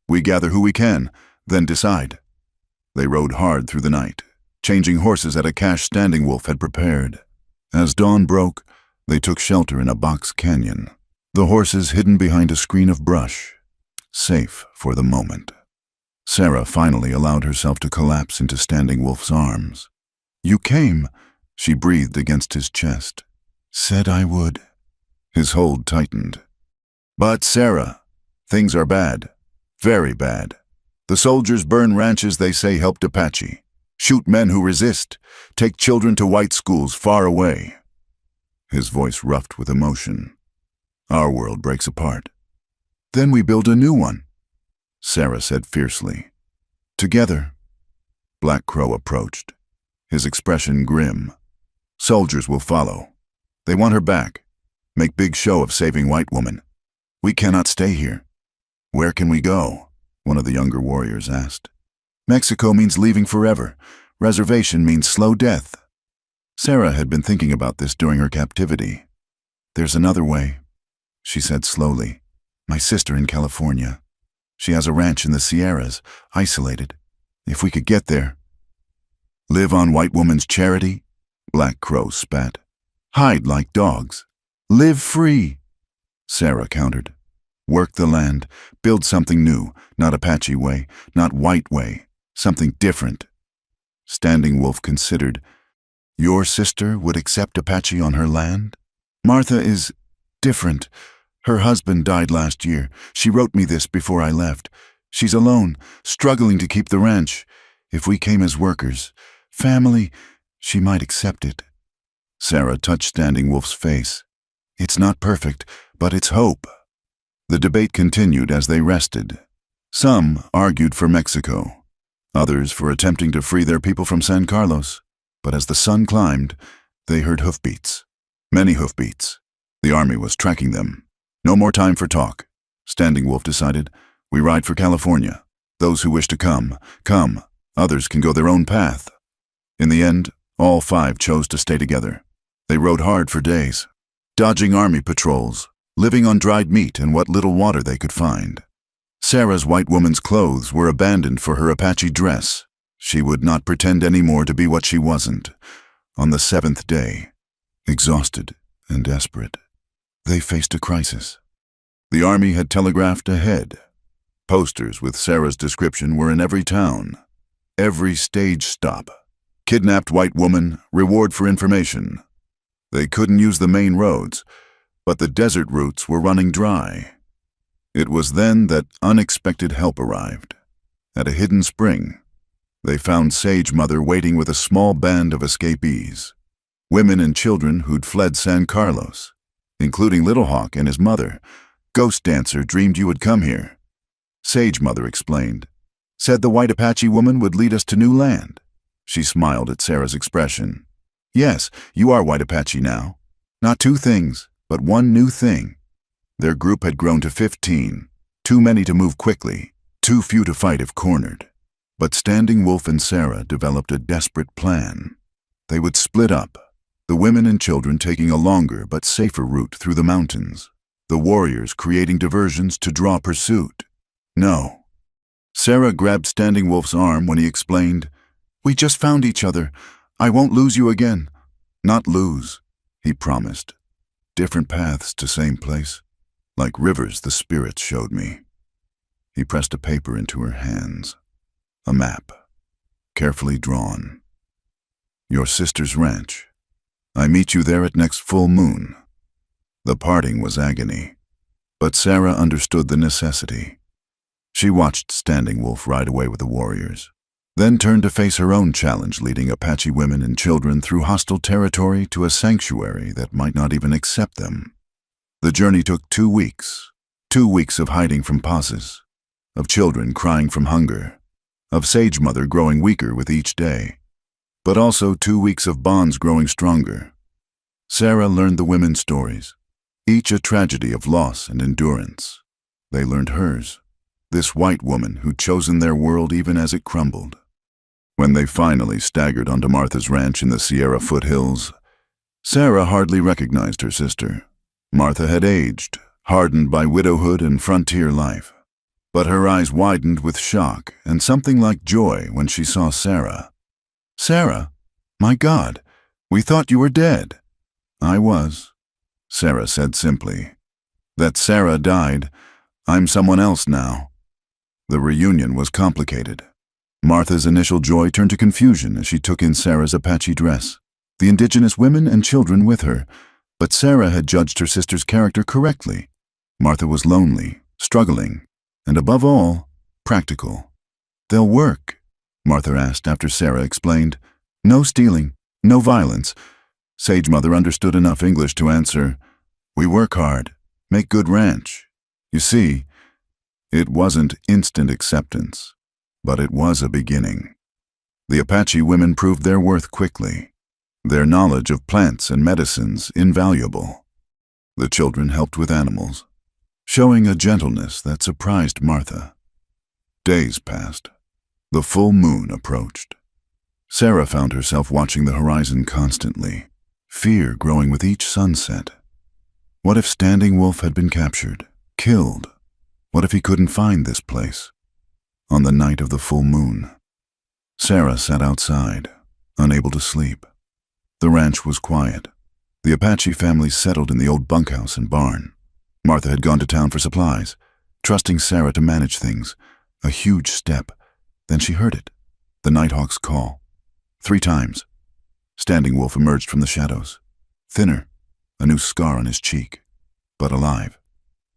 We gather who we can, then decide. They rode hard through the night, changing horses at a cache Standing Wolf had prepared. As dawn broke, they took shelter in a box canyon, the horses hidden behind a screen of brush, safe for the moment. Sarah finally allowed herself to collapse into Standing Wolf's arms. "You came," she breathed against his chest. "Said I would." His hold tightened. "But Sarah, things are bad. Very bad. The soldiers burn ranches they say helped Apache, shoot men who resist, take children to white schools far away." His voice roughed with emotion. "Our world breaks apart. Then we build a new one," Sarah said fiercely. "Together." Black Crow approached, his expression grim. "Soldiers will follow. They want her back. Make big show of saving white woman. We cannot stay here." "Where can we go?" one of the younger warriors asked. "Mexico means leaving forever. Reservation means slow death." Sarah had been thinking about this during her captivity. "There's another way," she said slowly. "My sister in California. She has a ranch in the Sierras, isolated. If we could get there." "Live on white woman's charity?" Black Crow spat. "Hide like dogs. Live free," Sarah countered. "Work the land, build something new, not Apache way, not white way, something different." Standing Wolf considered. "Your sister would accept Apache on her land?" "Martha is different. Her husband died last year. She wrote me this before I left. She's alone, struggling to keep the ranch. If we came as workers, family, she might accept it." Sarah touched Standing Wolf's face. "It's not perfect, but it's hope." The debate continued as they rested. Some argued for Mexico, others for attempting to free their people from San Carlos. But as the sun climbed, they heard hoofbeats. Many hoofbeats. The army was tracking them. No more time for talk. Standing Wolf decided, "We ride for California. Those who wish to come, come. Others can go their own path." In the end, all 5 chose to stay together. They rode hard for days, dodging army patrols, living on dried meat and what little water they could find. Sarah's white woman's clothes were abandoned for her Apache dress. She would not pretend anymore to be what she wasn't. On the 7th day, exhausted and desperate, they faced a crisis. The army had telegraphed ahead. Posters with Sarah's description were in every town, every stage stop. Kidnapped white woman, reward for information. They couldn't use the main roads, but the desert routes were running dry. It was then that unexpected help arrived. At a hidden spring, they found Sage Mother waiting with a small band of escapees, women and children who'd fled San Carlos, including Little Hawk and his mother. "Ghost Dancer dreamed you would come here," Sage Mother explained. "Said the white Apache woman would lead us to new land." She smiled at Sarah's expression. "Yes, you are white Apache now. Not 2 things, but one new thing." Their group had grown to 15, too many to move quickly, too few to fight if cornered. But Standing Wolf and Sarah developed a desperate plan. They would split up, the women and children taking a longer but safer route through the mountains, the warriors creating diversions to draw pursuit. "No." Sarah grabbed Standing Wolf's arm when he explained, "We just found each other. I won't lose you again." "Not lose," he promised. "Different paths to same place. Like rivers the spirits showed me." He pressed a paper into her hands. A map, carefully drawn. "Your sister's ranch. I meet you there at next full moon." The parting was agony, but Sarah understood the necessity. She watched Standing Wolf ride away with the warriors, then turned to face her own challenge leading Apache women and children through hostile territory to a sanctuary that might not even accept them. The journey took 2 weeks, 2 weeks of hiding from passes, of children crying from hunger, of Sage Mother growing weaker with each day, but also 2 weeks of bonds growing stronger. Sarah learned the women's stories, each a tragedy of loss and endurance. They learned hers, this white woman who'd chosen their world even as it crumbled. When they finally staggered onto Martha's ranch in the Sierra foothills, Sarah hardly recognized her sister. Martha had aged, hardened by widowhood and frontier life. But her eyes widened with shock and something like joy when she saw Sarah. "Sarah? My God, we thought you were dead." "I was," Sarah said simply. "That Sarah died. I'm someone else now." The reunion was complicated. Martha's initial joy turned to confusion as she took in Sarah's Apache dress, the indigenous women and children with her, but Sarah had judged her sister's character correctly. Martha was lonely, struggling, and above all, practical. "They'll work?" Martha asked after Sarah explained. "No stealing, no violence." Sage Mother understood enough English to answer, "We work hard, make good ranch." You see, it wasn't instant acceptance, but it was a beginning. The Apache women proved their worth quickly, their knowledge of plants and medicines invaluable. The children helped with animals, showing a gentleness that surprised Martha. Days passed. The full moon approached. Sarah found herself watching the horizon constantly, fear growing with each sunset. What if Standing Wolf had been captured, killed? What if he couldn't find this place? On the night of the full moon, Sarah sat outside, unable to sleep. The ranch was quiet. The Apache family settled in the old bunkhouse and barn. Martha had gone to town for supplies, trusting Sarah to manage things. A huge step. Then she heard it, the Nighthawk's call. 3 times. Standing Wolf emerged from the shadows, thinner, a new scar on his cheek, but alive.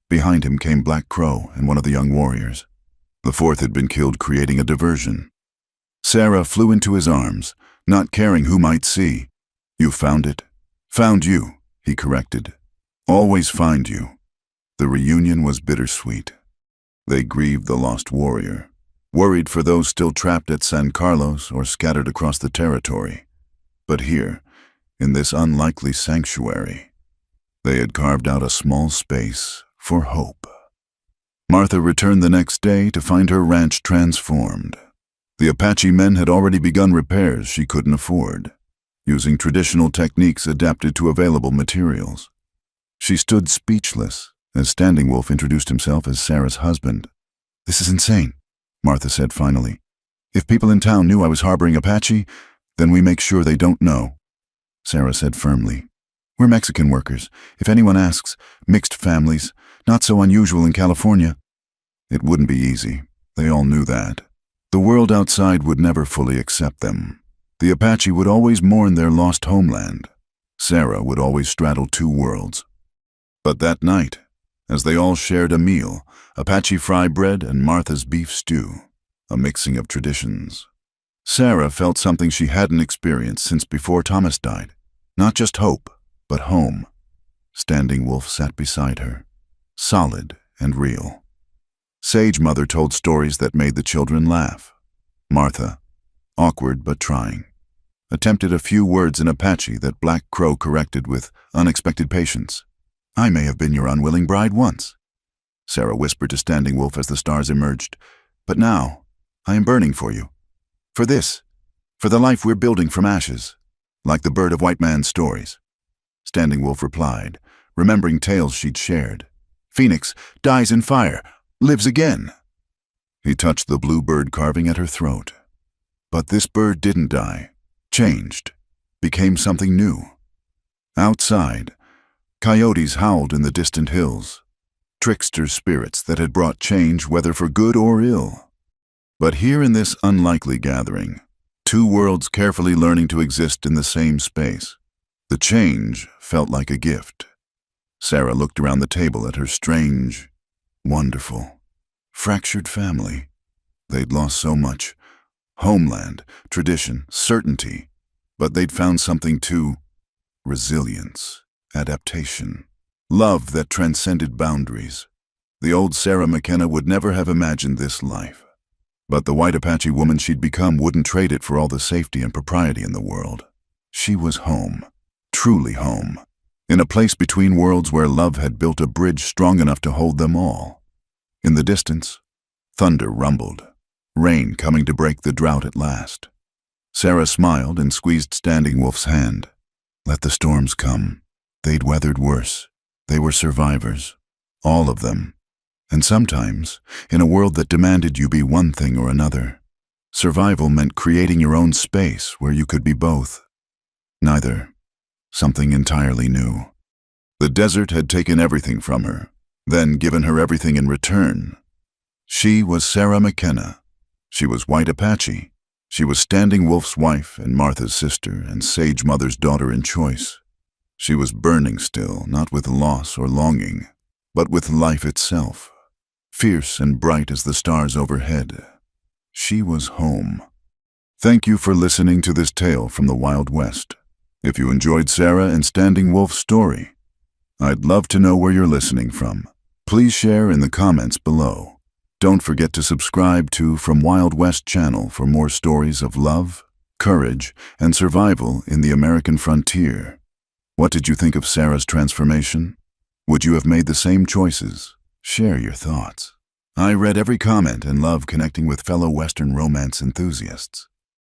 Behind him came Black Crow and one of the young warriors. The 4th had been killed creating a diversion. Sarah flew into his arms, not caring who might see. "You found it?" "Found you," he corrected. "Always find you." The reunion was bittersweet. They grieved the lost warrior, worried for those still trapped at San Carlos or scattered across the territory. But here, in this unlikely sanctuary, they had carved out a small space for hope. Martha returned the next day to find her ranch transformed. The Apache men had already begun repairs she couldn't afford, using traditional techniques adapted to available materials. She stood speechless as Standing Wolf introduced himself as Sarah's husband. "This is insane," Martha said finally. "If people in town knew I was harboring Apache, then we make sure they don't know." Sarah said firmly, "We're Mexican workers. If anyone asks, mixed families, not so unusual in California." It wouldn't be easy. They all knew that. The world outside would never fully accept them. The Apache would always mourn their lost homeland. Sarah would always straddle 2 worlds. But that night, as they all shared a meal, Apache fry bread and Martha's beef stew, a mixing of traditions, Sarah felt something she hadn't experienced since before Thomas died. Not just hope, but home. Standing Wolf sat beside her, solid and real. Sage Mother told stories that made the children laugh. Martha, awkward but trying, attempted a few words in Apache that Black Crow corrected with unexpected patience. "I may have been your unwilling bride once," Sarah whispered to Standing Wolf as the stars emerged. "But now, I am burning for you. For this, for the life we're building from ashes, like the bird of white man's stories." Standing Wolf replied, remembering tales she'd shared. "Phoenix dies in fire, lives again." He touched the blue bird carving at her throat. But this bird didn't die, changed, became something new. Outside, coyotes howled in the distant hills, trickster spirits that had brought change whether for good or ill. But here in this unlikely gathering, 2 worlds carefully learning to exist in the same space, the change felt like a gift. Sarah looked around the table at her strange, wonderful, fractured family. They'd lost so much. Homeland, tradition, certainty. But they'd found something too. Resilience, adaptation, love that transcended boundaries. The old Sarah McKenna would never have imagined this life. But the white Apache woman she'd become wouldn't trade it for all the safety and propriety in the world. She was home, truly home, in a place between worlds where love had built a bridge strong enough to hold them all. In the distance, thunder rumbled, rain coming to break the drought at last. Sarah smiled and squeezed Standing Wolf's hand. Let the storms come. They'd weathered worse. They were survivors. All of them. And sometimes, in a world that demanded you be one thing or another, survival meant creating your own space where you could be both. Neither. Something entirely new. The desert had taken everything from her, then given her everything in return. She was Sarah McKenna. She was White Apache. She was Standing Wolf's wife and Martha's sister and Sage Mother's daughter in choice. She was burning still, not with loss or longing, but with life itself, fierce and bright as the stars overhead. She was home. Thank you for listening to this tale from the Wild West. If you enjoyed Sarah and Standing Wolf's story, I'd love to know where you're listening from. Please share in the comments below. Don't forget to subscribe to From Wild West channel for more stories of love, courage, and survival in the American frontier. What did you think of Sarah's transformation? Would you have made the same choices? Share your thoughts. I read every comment and love connecting with fellow Western romance enthusiasts.